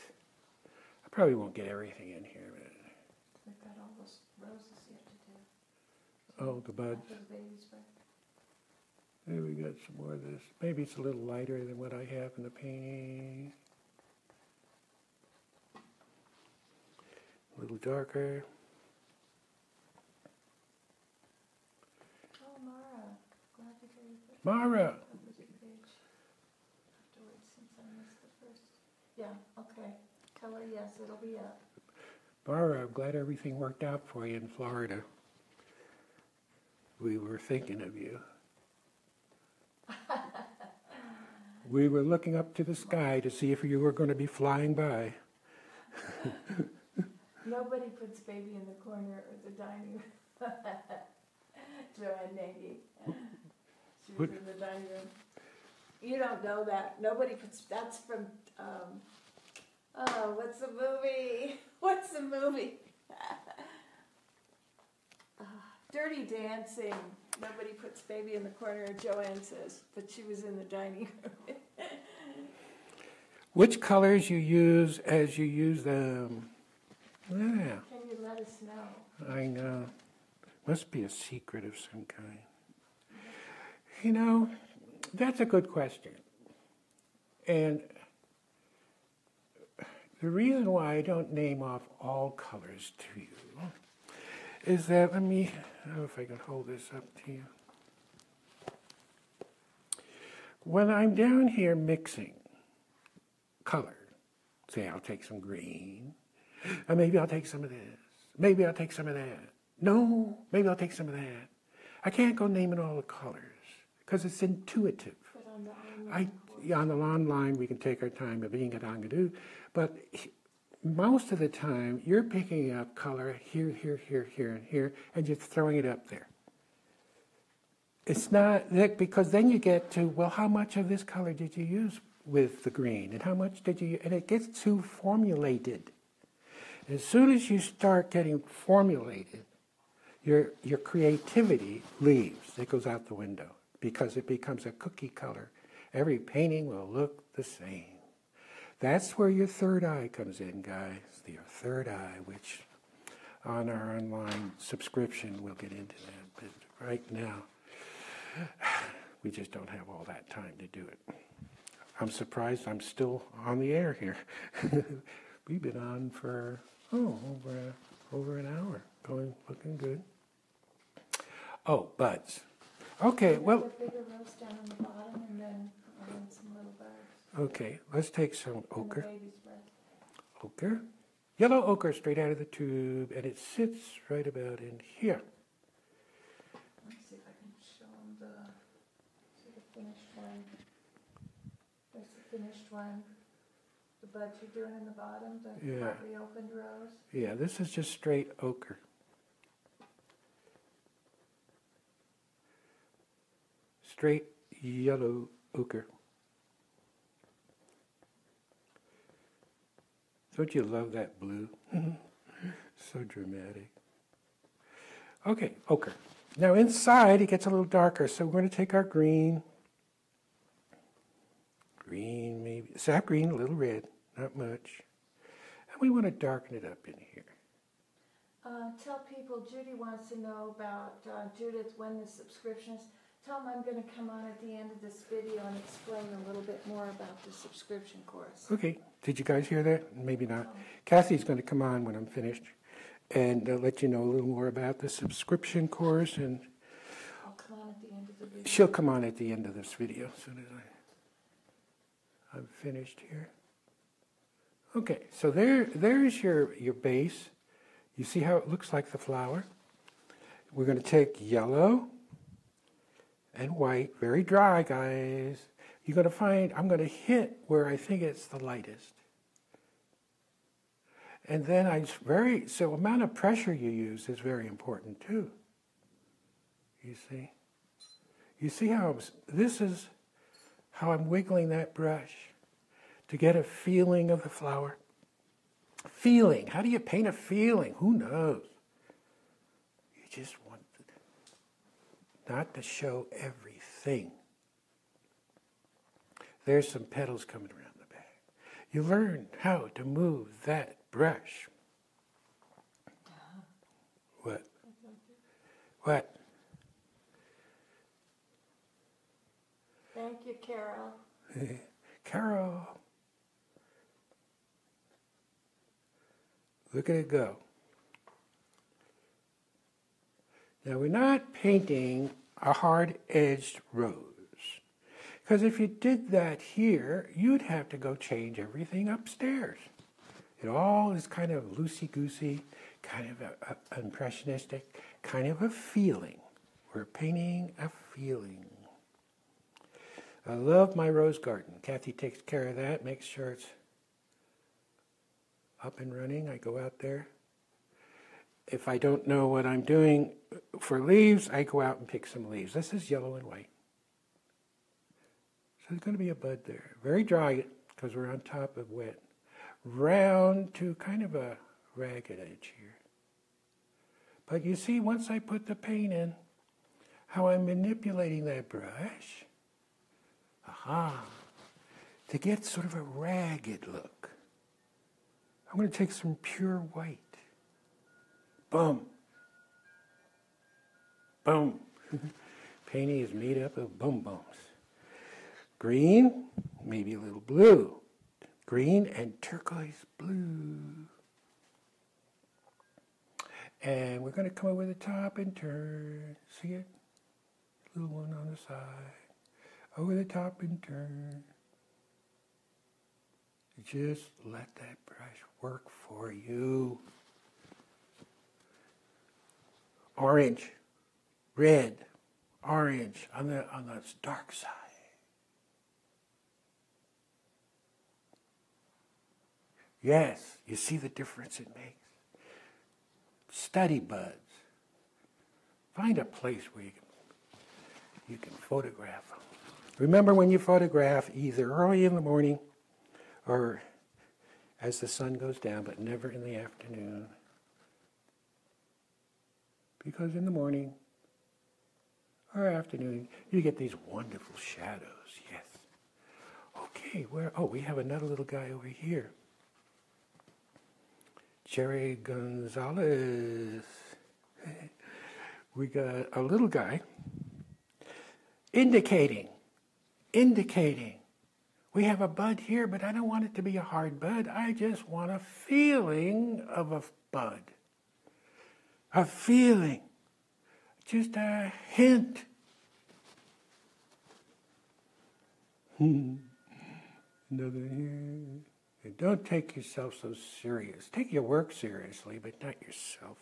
I probably won't get everything in here. But We've got all those roses you have to do. oh, the buds. After the baby spray. There we got some more of this. Maybe it's a little lighter than what I have in the painting. A little darker. Oh, Mara. Glad to hear you. Mara! Afterwards, since I missed the first. Yeah, okay. Tell her yes, it'll be up. Mara, I'm glad everything worked out for you in Florida. We were thinking of you. We were looking up to the sky to see if you were going to be flying by. Nobody puts baby in the corner of the dining room. Joanne Nagy. She was in the dining room. You don't know that. Nobody puts, that's from, oh, what's the movie? What's the movie? Dirty Dancing. Nobody puts baby in the corner, Joanne says, but she was in the dining room. Which colors you use as you use them? Yeah. Can you let us know? I know. Must be a secret of some kind. You know, that's a good question. And the reason why I don't name off all colors to you is that, let me, I don't know if I can hold this up to you. When I'm down here mixing color, say I'll take some green, or maybe I'll take some of this, maybe I'll take some of that. No, maybe I'll take some of that. I can't go naming all the colors because it's intuitive. But on the online, On the online, we can take our time of being at Angadu, but most of the time, you're picking up color here, here, here, here, and here, and just throwing it up there. It's not that, because then you get to, well, how much of this color did you use with the green, and how much did you? And it gets too formulated. As soon as you start getting formulated, your creativity leaves. It goes out the window because it becomes a cookie color. Every painting will look the same. That's where your third eye comes in, guys. Your third eye, which on our online subscription, we'll get into that. But right now, we just don't have all that time to do it. I'm surprised I'm still on the air here. We've been on for, over an hour. Looking good. Oh, buds. Okay, well. a bigger rose down on the bottom and then some little buds. Okay, let's take some ochre. And the baby's breath. Ochre. Yellow ochre straight out of the tube, and it sits right about in here. Let's see if I can show them the finished one. There's the finished one. The buds you're doing in the bottom, the partly opened rose. Yeah, this is just straight ochre. Straight yellow ochre. Don't you love that blue? So dramatic. Okay, ochre. Now inside it gets a little darker, so we're going to take our green. Green maybe, sap green, a little red, not much. And we want to darken it up in here. Tell people, Judy wants to know about, Judith, when the subscriptions. Tell them I'm going to come on at the end of this video and explain a little bit more about the subscription course. Okay, did you guys hear that? Maybe not. Kathy's going to come on when I'm finished and let you know a little more about the subscription course. And I'll come on at the end of the video. she'll come on at the end of this video as soon as I'm finished here. Okay, so there's your base. You see how it looks like the flower? We're going to take yellow and white, very dry, guys. You're going to find, I'm going to hit where I think it's the lightest. And then so amount of pressure you use is very important too. You see? You see how, this is how I'm wiggling that brush to get a feeling of the flower. Feeling, how do you paint a feeling? Who knows? You just want not to show everything, There's some petals coming around the back. You learn how to move that brush. What? What? Thank you, Carol. Carol. Look at it go. Now we're not painting a hard-edged rose. Because if you did that here, you'd have to go change everything upstairs. It all is kind of loosey-goosey, kind of impressionistic, kind of a feeling. We're painting a feeling. I love my rose garden. Kathy takes care of that, makes sure it's up and running. I go out there. If I don't know what I'm doing for leaves, I go out and pick some leaves. This is yellow and white. So there's going to be a bud there. Very dry because we're on top of wet. Round to kind of a ragged edge here. But you see, once I put the paint in, how I'm manipulating that brush, to get sort of a ragged look. I'm going to take some pure white. Boom. Boom. Painting is made up of boom booms. Green, maybe a little blue. Green and turquoise blue. And we're going to come over the top and turn. See it? Little one on the side. Over the top and turn. Just let that brush work for you. Orange, red, orange on the dark side. Yes, you see the difference it makes. Study buds. Find a place where you can photograph them. Remember when you photograph, either early in the morning or as the sun goes down, but never in the afternoon. Because in the morning or afternoon, you get these wonderful shadows, yes. Okay, we have another little guy over here. Jerry Gonzalez. We got a little guy indicating. We have a bud here, but I don't want it to be a hard bud. I just want a feeling of a bud. A feeling. Just a hint. Another here. Don't take yourself so serious. Take your work seriously, but not yourself.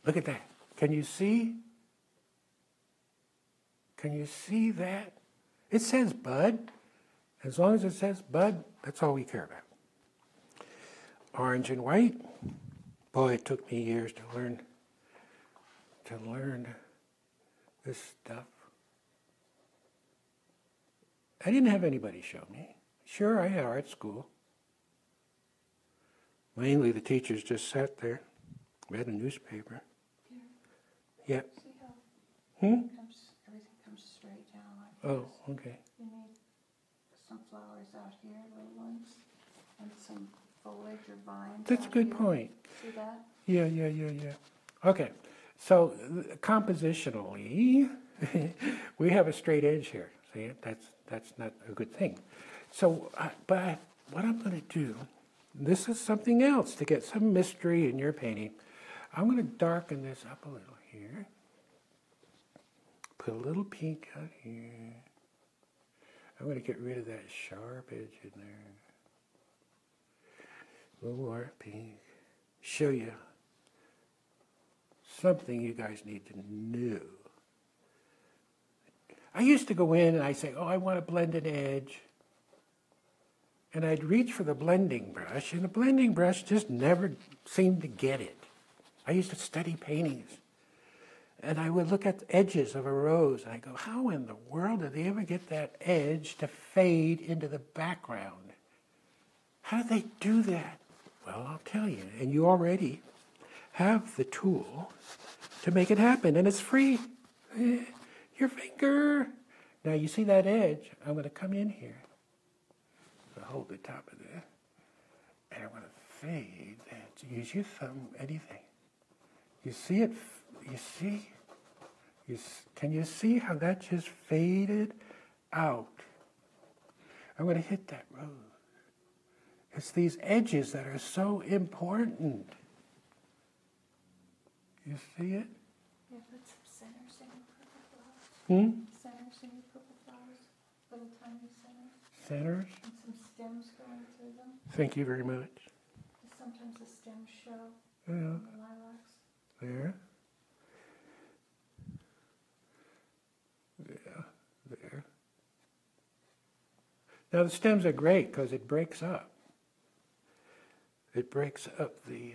Look at that. Can you see? Can you see that? It says bud. As long as it says bud, that's all we care about. Orange and white. Boy, it took me years to learn this stuff. I didn't have anybody show me. Sure, I had art school. Mainly the teachers just sat there, read a newspaper. Yeah. See how Hmm? everything comes straight down like Oh, this? okay. You need some flowers out here, little ones, and some foliage or vines. That's a out good here. point. See that? Yeah. Okay, so compositionally, we have a straight edge here. See, that's not a good thing. So, but what I'm going to do, this is something else to get some mystery in your painting. I'm going to darken this up a little here. Put a little pink out here. I'm going to get rid of that sharp edge in there. A little more pink. Show you something you guys need to know. I used to go in and I'd say, I want to blend an edge. And I'd reach for the blending brush, and the blending brush just never seemed to get it. I used to study paintings. And I would look at the edges of a rose, and I go, how in the world did they ever get that edge to fade into the background? How did they do that? Well, I'll tell you, and you already have the tool to make it happen, and it's free. Your finger, Now you see that edge? I'm going to come in here. So hold the top of that. And I'm going to fade that. Use your thumb, anything. You see it? You see? Can you see how that just faded out? I'm going to hit that road. It's these edges that are so important. You see it? Yeah, put some centers in your purple flowers. Hmm? Centers in your purple flowers. Little tiny centers. Centers? And some stems going through them. Thank you very much. Sometimes the stems show Yeah. in the lilacs. There. Yeah, there. Now the stems are great because it breaks up. It breaks up the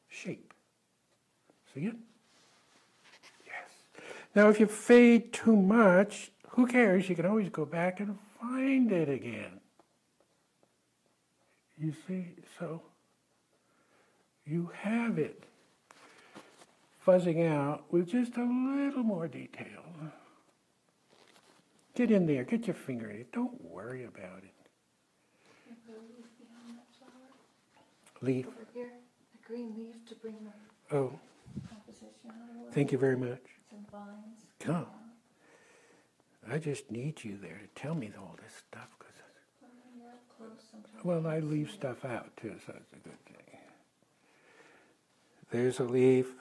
shape. See it? Yes. Now if you fade too much, who cares? You can always go back and find it again. You see? So you have it fuzzing out with just a little more detail. Get in there, get your finger in it. Don't worry about it. You put a leaf behind that flower. Leaf. Over here, a green leaf to bring the Oh, composition out a little. thank you very much. Some vines. Come. I just need you there to tell me all this stuff. You're up close sometimes. Well, I leave stuff out too, so it's a good thing. There's a leaf.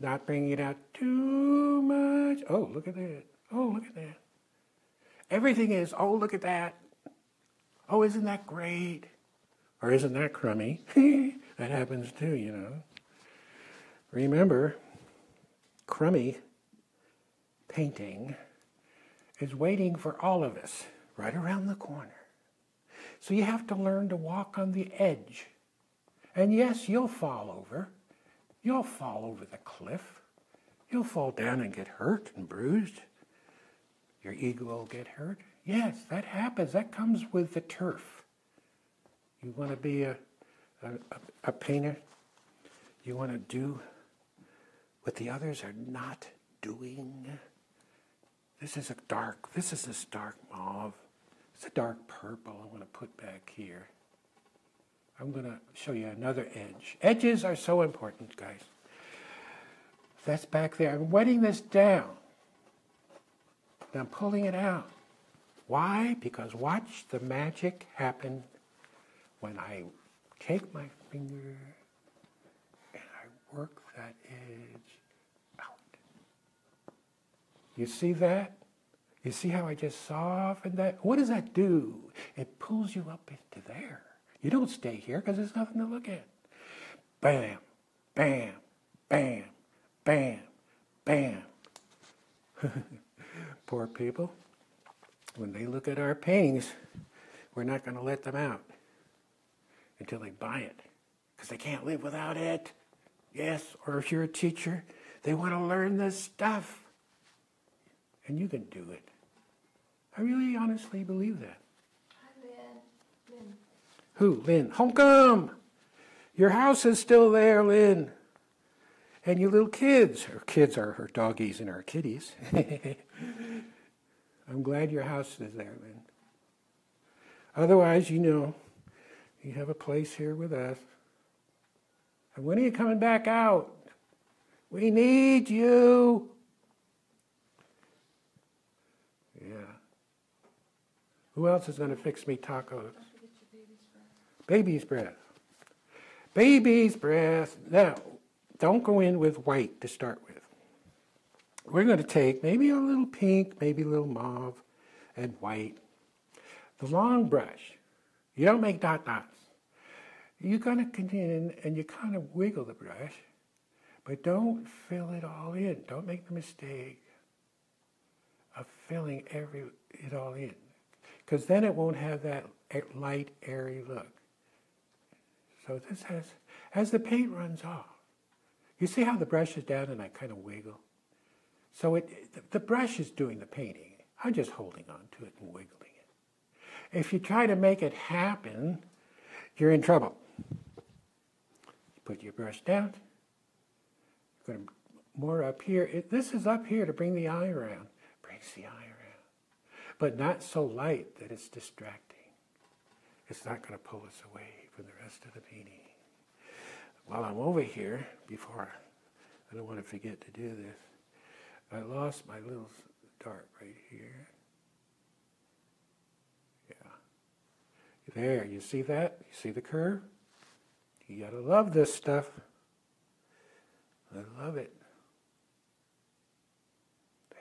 Not bringing it out too much. Oh, look at that. Oh, look at that. Everything is, oh, look at that. Oh, isn't that great? Or isn't that crummy? That happens too, you know. Remember, crummy painting is waiting for all of us right around the corner. So you have to learn to walk on the edge. And yes, you'll fall over. You'll fall over the cliff. You'll fall down and get hurt and bruised. Your ego will get hurt. Yes, that happens. That comes with the turf. You want to be a painter? You want to do what the others are not doing? This is this dark mauve. It's a dark purple I want to put back here. I'm going to show you another edge. Edges are so important, guys. That's back there. I'm wetting this down. And I'm pulling it out. Why? Because watch the magic happen when I take my finger and I work that edge out. You see that? You see how I just softened that? What does that do? It pulls you up into there. You don't stay here because there's nothing to look at. Bam, bam, bam, bam, bam. Poor people. When they look at our paintings, we're not going to let them out until they buy it because they can't live without it. Yes, or if you're a teacher, they want to learn this stuff. And you can do it. I really honestly believe that. Hi, Lynn. Who? Lynn. Honkum! Your house is still there, Lynn. And your little kids. Her kids are her doggies and her kitties. I'm glad your house is there, Lynn. Otherwise, you know, you have a place here with us. And when are you coming back out? We need you. Yeah. Who else is going to fix me tacos? Baby's breath. Baby's breath. Now, don't go in with white to start with. We're going to take maybe a little pink, maybe a little mauve, and white. The long brush. You don't make dot dots. You're going to continue and you kind of wiggle the brush, but don't fill it all in. Don't make the mistake of filling it all in, because then it won't have that light, airy look. So this has, as the paint runs off, you see how the brush is down and I kind of wiggle? So the brush is doing the painting. I'm just holding on to it and wiggling it. If you try to make it happen, you're in trouble. Put your brush down. You're going to more up here. This is up here to bring the eye around. Brings the eye around. but not so light that it's distracting. It's not going to pull us away from the rest of the painting. While I'm over here, before I don't want to forget to do this, I lost my little dart right here. Yeah. There, you see that? You see the curve? You got to love this stuff. I love it. There.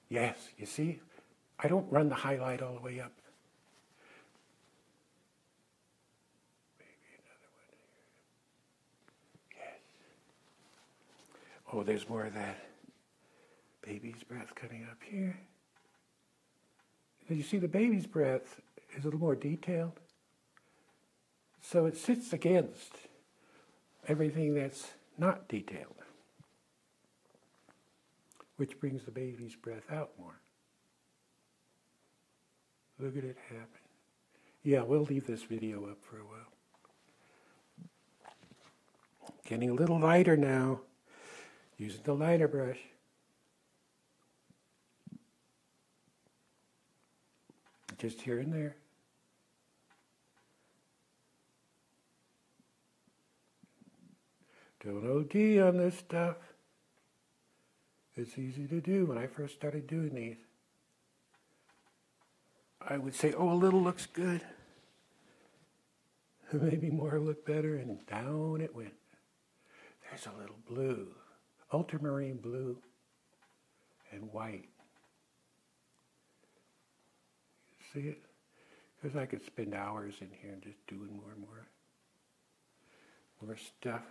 Yes, you see? I don't run the highlight all the way up. Maybe another one here. Yes. Oh, there's more of that baby's breath coming up here. You see, the baby's breath is a little more detailed. So it sits against everything that's not detailed, which brings the baby's breath out more. Look at it happen. Yeah, we'll leave this video up for a while. Getting a little lighter now, using the liner brush. Just here and there. Don't OD on this stuff. It's easy to do. When I first started doing these, I would say, oh, a little looks good. Maybe more look better, and down it went. There's a little blue, ultramarine blue, and white. You see it? Because I could spend hours in here just doing more and more stuff.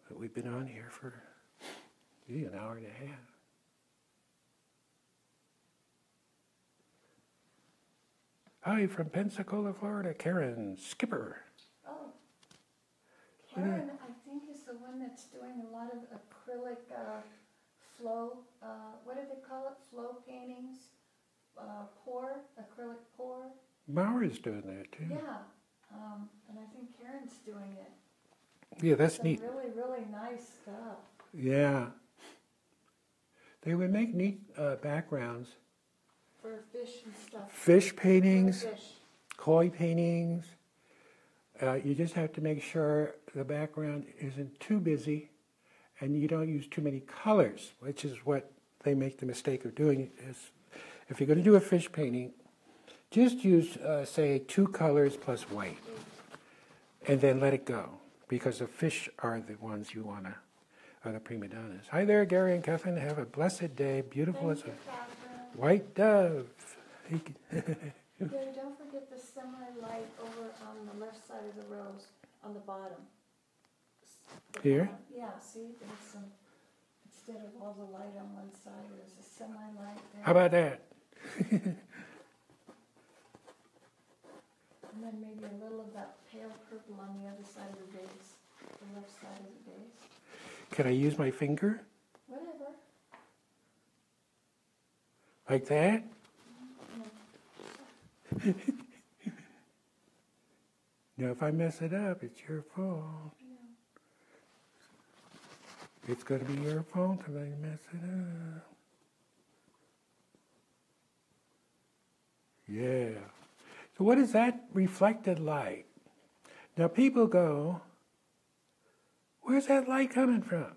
But we've been on here for an hour and a half. Hi, from Pensacola, Florida, Karen Skipper. Oh, Karen, I think is the one that's doing a lot of acrylic flow, what do they call it? Flow paintings? Acrylic pour. Maura's doing that too. Yeah, and I think Karen's doing it. Yeah, that's Some neat. really, really nice stuff. Yeah. They would make neat backgrounds. For fish and stuff. Fish paintings, Fish. koi paintings. You just have to make sure the background isn't too busy and you don't use too many colors, which is what they make the mistake of doing. Is if you're going to do a fish painting, just use, say, 2 colors plus white, and then let it go, because the fish are the ones you want to, are the prima donnas. Hi there, Gary and Kathleen. Have a blessed day. Beautiful as a white dove. Gary, don't forget the semi-light over on the left side of the rose, on the bottom. Here? Yeah, see, there's some, instead of all the light on one side, there's a semi-light there. How about that? And then maybe a little of that pale purple on the other side of the base, the left side of the base. Can I use my finger? Whatever. Like that? Now, if I mess it up, it's your fault. Yeah. It's going to be your fault if I mess it up. Yeah. So what is that reflected light? Now people go, where's that light coming from?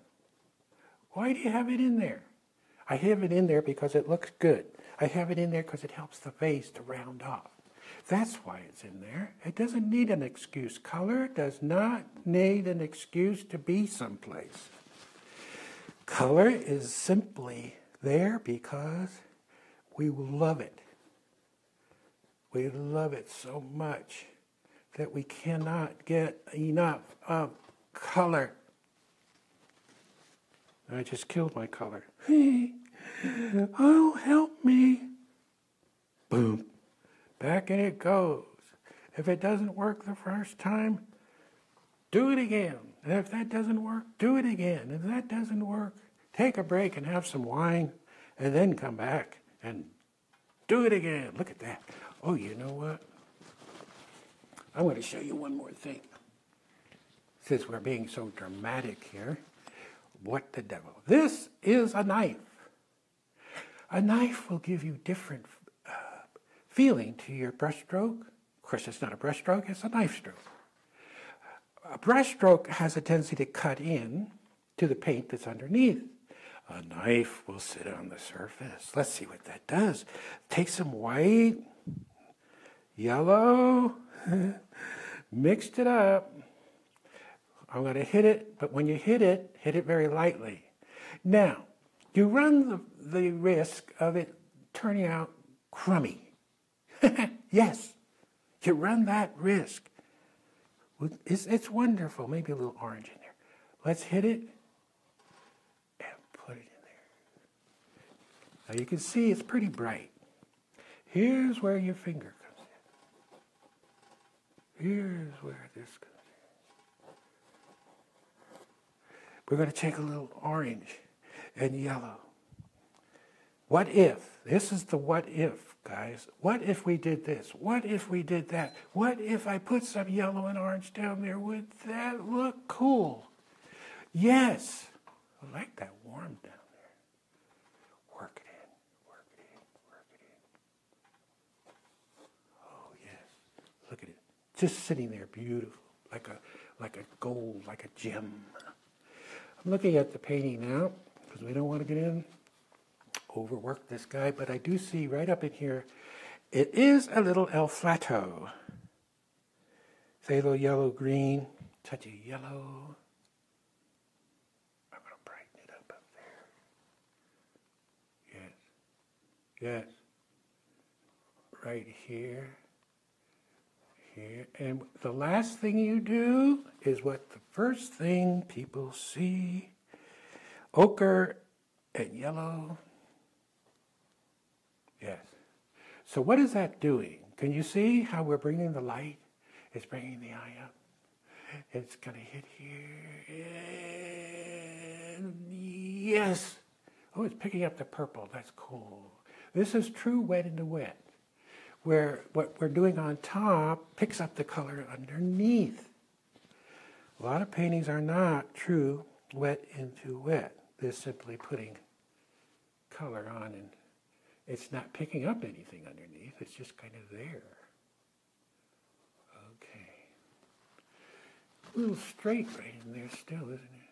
Why do you have it in there? I have it in there because it looks good. I have it in there because it helps the vase to round off. That's why it's in there. It doesn't need an excuse. Color does not need an excuse to be someplace. Color is simply there because we love it. We love it so much that we cannot get enough of color. I just killed my color. Oh, help me. Boom. Back in it goes. If it doesn't work the first time, do it again. And if that doesn't work, do it again. If that doesn't work, take a break and have some wine, and then come back and do it again. Look at that. Oh, you know what? I'm going to show you one more thing. Since we're being so dramatic here. What the devil? This is a knife. A knife will give you different feeling to your brush stroke. Of course, it's not a brush stroke, it's a knife stroke. A brush stroke has a tendency to cut in to the paint that's underneath. A knife will sit on the surface. Let's see what that does. Take some white, yellow, mixed it up. I'm going to hit it, but when you hit it very lightly. Now, you run the risk of it turning out crummy. Yes, you run that risk. It's wonderful. Maybe a little orange in there. Let's hit it and put it in there. Now you can see it's pretty bright. Here's where your finger comes in. Here's where this comes in. We're going to take a little orange and yellow. What if? This is the what if, guys. What if we did this? What if we did that? What if I put some yellow and orange down there? Would that look cool? Yes. I like that warm down there. Work it in, work it in, work it in. Oh, yes. Look at it. Just sitting there, beautiful, like a gold, like a gem. I'm looking at the painting now, because we don't want to get in, overwork this guy, but I do see right up in here, it is a little El Flato. Say a little yellow, green, touch of yellow. I'm going to brighten it up there. Yes. Yes. Right here. Here. And the last thing you do is what the first thing people see. Ochre and yellow. Yes. So what is that doing? Can you see how we're bringing the light? It's bringing the eye up. It's going to hit here. And yes. Oh, it's picking up the purple. That's cool. This is true wet into wet, where what we're doing on top picks up the color underneath. A lot of paintings are not true wet into wet. They're simply putting color on, and it's not picking up anything underneath. It's just kind of there. Okay. A little straight right in there still, isn't it?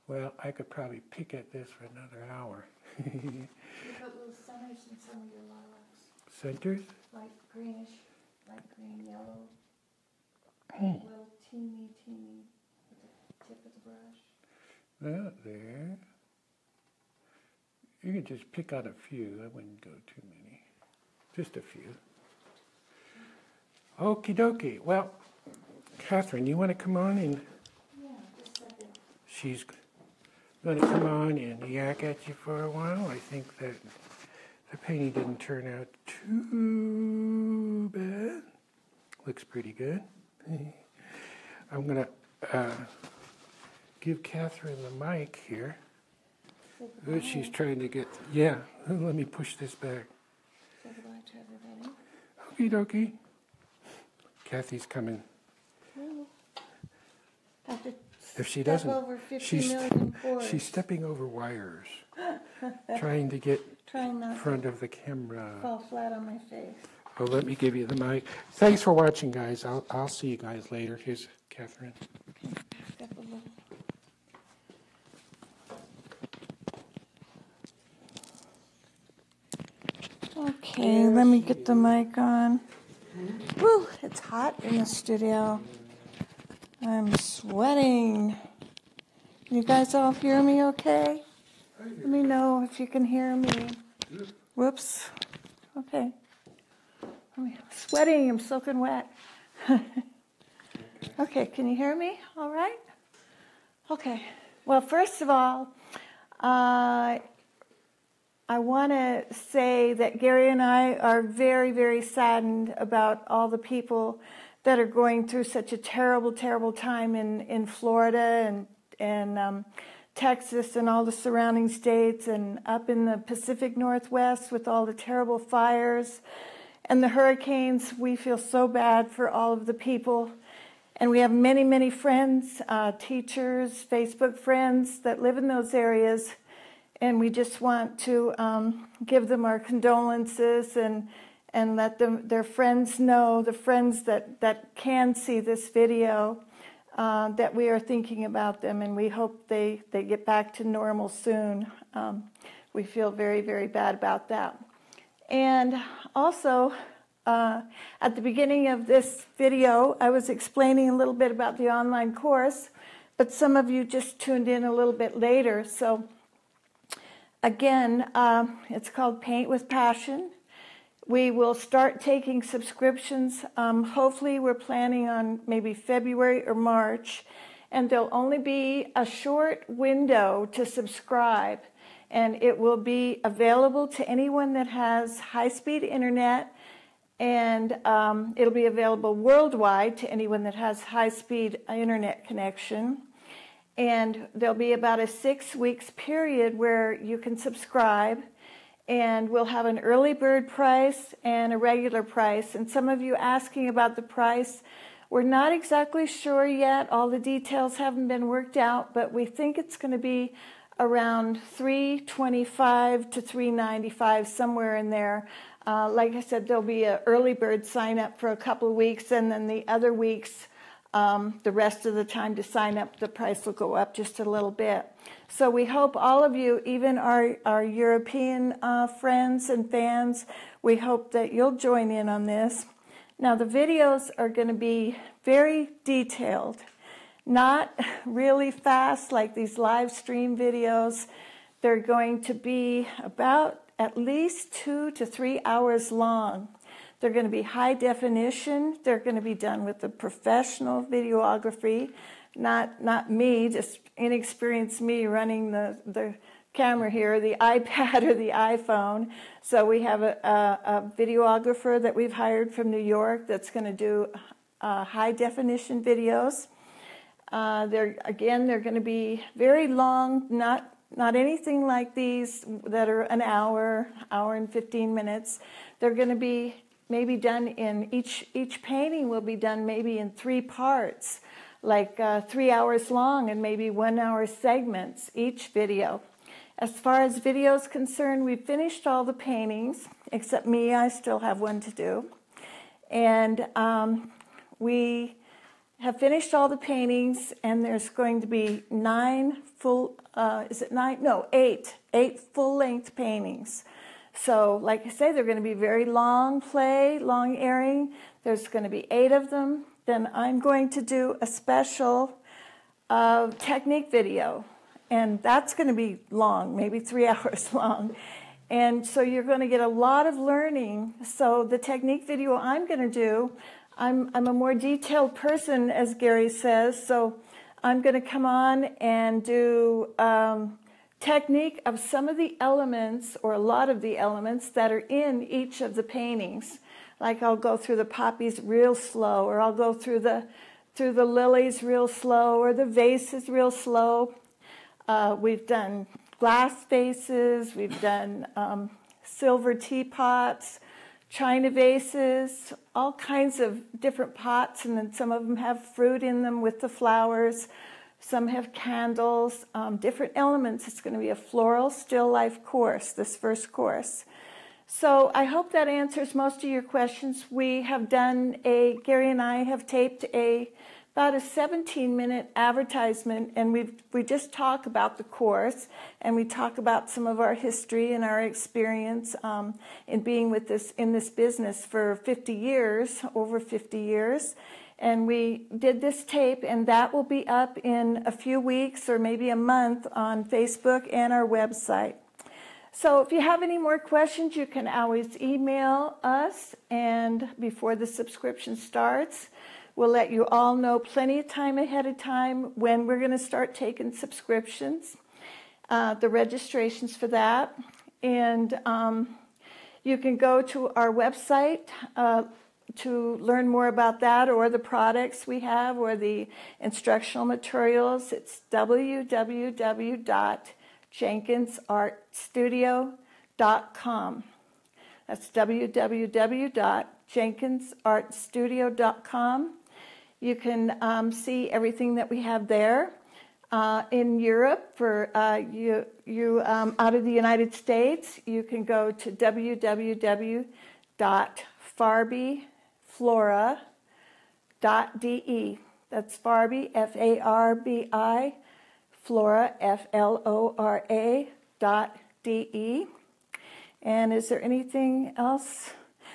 Well, I could probably pick at this for another hour. You put little centers in some of your lilacs. Centers? Light greenish, light green, yellow. Little teeny with the tip of the brush. That there. You can just pick out a few. I wouldn't go too many. Just a few. Okie dokie. Well, Catherine, you want to come on and... Yeah, just a second. She's going to come on and yak at you for a while. I think that the painting didn't turn out too bad. Looks pretty good. I'm going to give Catherine the mic here. She's trying to get, yeah, let me push this back. Say goodbye to everybody. Okie dokie. Kathy's coming. Have to If she step doesn't, over 50 million cords. she's stepping over wires, trying to get Trying not in front of the camera. to fall flat on my face. Oh, let me give you the mic. Thanks for watching, guys. I'll see you guys later. Here's Catherine. Step a little. Okay, let me get the mic on. Woo, it's hot in the studio. I'm sweating. Can you guys all hear me okay? Let me know if you can hear me. Whoops. Okay. I'm sweating, I'm soaking wet. Okay, can you hear me all right? Okay. Well, first of all, I want to say that Gary and I are very, very saddened about all the people that are going through such a terrible, terrible time in Florida and Texas and all the surrounding states and up in the Pacific Northwest with all the terrible fires and the hurricanes. We feel so bad for all of the people. And we have many, many friends, teachers, Facebook friends that live in those areas. And we just want to give them our condolences and let their friends know, the friends that can see this video, that we are thinking about them, and we hope they get back to normal soon. We feel very, very bad about that. And also, at the beginning of this video, I was explaining a little bit about the online course, but some of you just tuned in a little bit later. So again, it's called Paint with Passion. We will start taking subscriptions. Hopefully, we're planning on maybe February or March, and there'll only be a short window to subscribe, and it will be available to anyone that has high-speed internet, and it'll be available worldwide to anyone that has high-speed internet connection. And there'll be about a 6 weeks period where you can subscribe, and we'll have an early bird price and a regular price. And some of you asking about the price, we're not exactly sure yet. All the details haven't been worked out, but we think it's going to be around $325 to $395, somewhere in there. Like I said, there'll be an early bird sign up for a couple of weeks, and then the other weeks, the rest of the time to sign up, the price will go up just a little bit. So we hope all of you, even our European friends and fans, we hope that you'll join in on this. Now, the videos are going to be very detailed, not really fast like these live stream videos. They're going to be about at least 2 to 3 hours long. They're going to be high definition. They're going to be done with a professional videography, not me, just inexperienced me running the camera here, the iPad or the iPhone. So we have a videographer that we've hired from New York that's going to do high definition videos. They're going to be very long, not anything like these that are an hour and 15 minutes. They're going to be maybe done in, each painting will be done maybe in 3 parts, like 3 hours long, and maybe 1 hour segments each video. As far as video is concerned, we've finished all the paintings, except me, I still have one to do. And we have finished all the paintings, and there's going to be 8 full-length paintings. So, like I say, they're going to be very long play, long airing. There's going to be 8 of them. Then I'm going to do a special technique video, and that's going to be long, maybe 3 hours long. And so you're going to get a lot of learning. So the technique video I'm going to do, I'm a more detailed person, as Gary says, so I'm going to come on and do technique of some of the elements, or a lot of the elements that are in each of the paintings. Like I'll go through the poppies real slow, or I'll go through the lilies real slow, or the vases real slow. We've done glass vases, we've done silver teapots, china vases, all kinds of different pots, and then some of them have fruit in them with the flowers. Some have candles, different elements. It's going to be a floral still life course, this first course. So I hope that answers most of your questions. We have done Gary and I have taped about a 17-minute advertisement, and we just talk about the course, and we talk about some of our history and our experience in being in this business for 50 years, over 50 years. And we did this tape, and that will be up in a few weeks or maybe a month on Facebook and our website. So if you have any more questions, you can always email us, and before the subscription starts, we'll let you all know plenty of time ahead of time when we're going to start taking subscriptions, the registrations for that. And you can go to our website to learn more about that, or the products we have, or the instructional materials. It's www.jenkinsartstudio.com. That's www.jenkinsartstudio.com. You can see everything that we have there. In Europe, for you out of the United States, you can go to www.farbiflora.de. That's Farby, F-A-R-B-I, Flora, F-L-O-R-A.de. And is there anything else?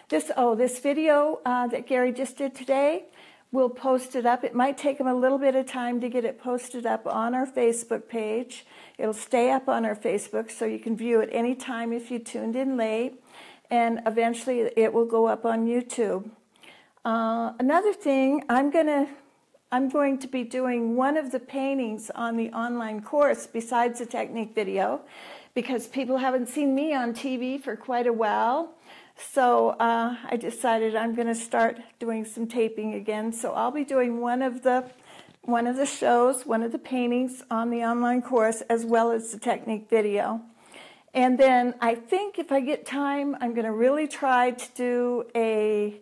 This video that Gary just did today, we'll post it up. It might take him a little bit of time to get it posted up on our Facebook page. It'll stay up on our Facebook, so you can view it anytime if you tuned in late. And eventually it will go up on YouTube. Another thing, I'm going to be doing one of the paintings on the online course besides the technique video, because people haven't seen me on TV for quite a while. So I decided I'm going to start doing some taping again. So I'll be doing one of the shows, one of the paintings on the online course, as well as the technique video. And then I think if I get time, I'm going to really try to do a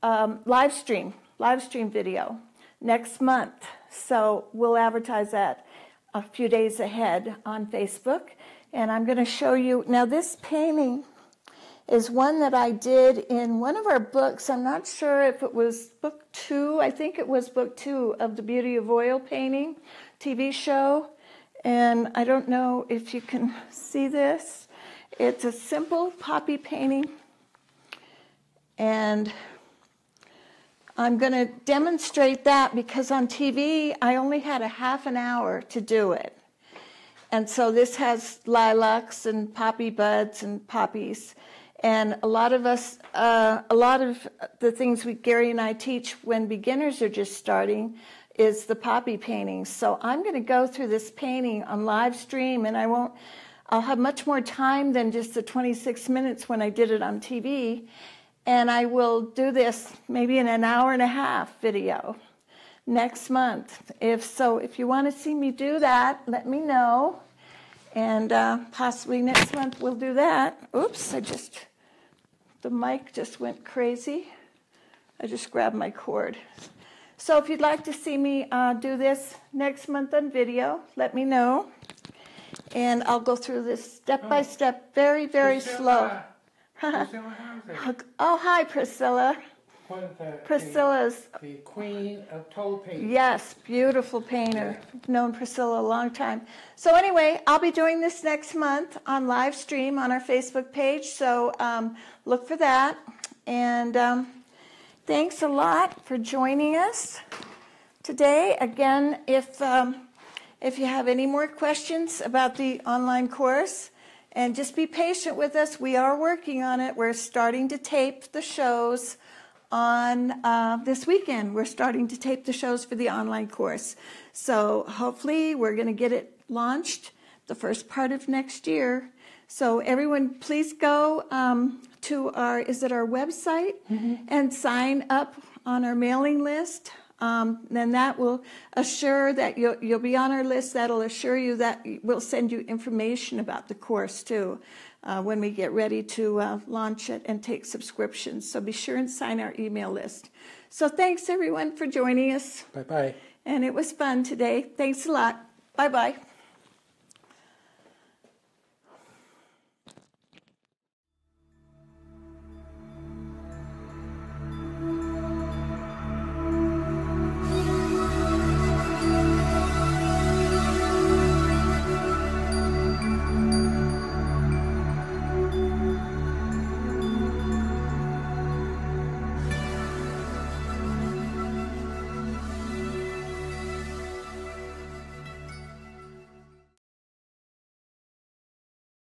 live stream video next month. So we'll advertise that a few days ahead on Facebook. And I'm going to show you, now this painting is one that I did in one of our books. I'm not sure if it was book 2. I think it was book 2 of the Beauty of Oil painting TV show. And I don't know if you can see this. It's a simple poppy painting. And I'm going to demonstrate that because on TV I only had a half an hour to do it. And so this has lilacs and poppy buds and poppies. And a lot of the things Gary and I teach when beginners are just starting is the poppy paintings. So I'm going to go through this painting on live stream, and I'll have much more time than just the 26 minutes when I did it on TV. And I will do this maybe in an hour and a half video next month. If you want to see me do that, let me know. And possibly next month we'll do that. Oops, the mic just went crazy. I just grabbed my cord. So if you'd like to see me do this next month on video, let me know. And I'll go through this step by step, very, very slow. Priscilla, how's it? Oh, hi, Priscilla. Priscilla's the queen of toll painting. Yes, beautiful painter. I've known Priscilla a long time. So anyway, I'll be doing this next month on live stream on our Facebook page. So look for that. And thanks a lot for joining us today. Again, if you have any more questions about the online course, and just be patient with us. We are working on it. We're starting to tape the shows on this weekend. We're starting to tape the shows for the online course. So hopefully we're going to get it launched the first part of next year. So everyone, please go to our website and sign up on our mailing list. Then that will assure that you'll be on our list. That'll assure you that we'll send you information about the course too when we get ready to launch it and take subscriptions. So be sure and sign our email list. So thanks everyone for joining us. Bye-bye. And it was fun today. Thanks a lot. Bye-bye.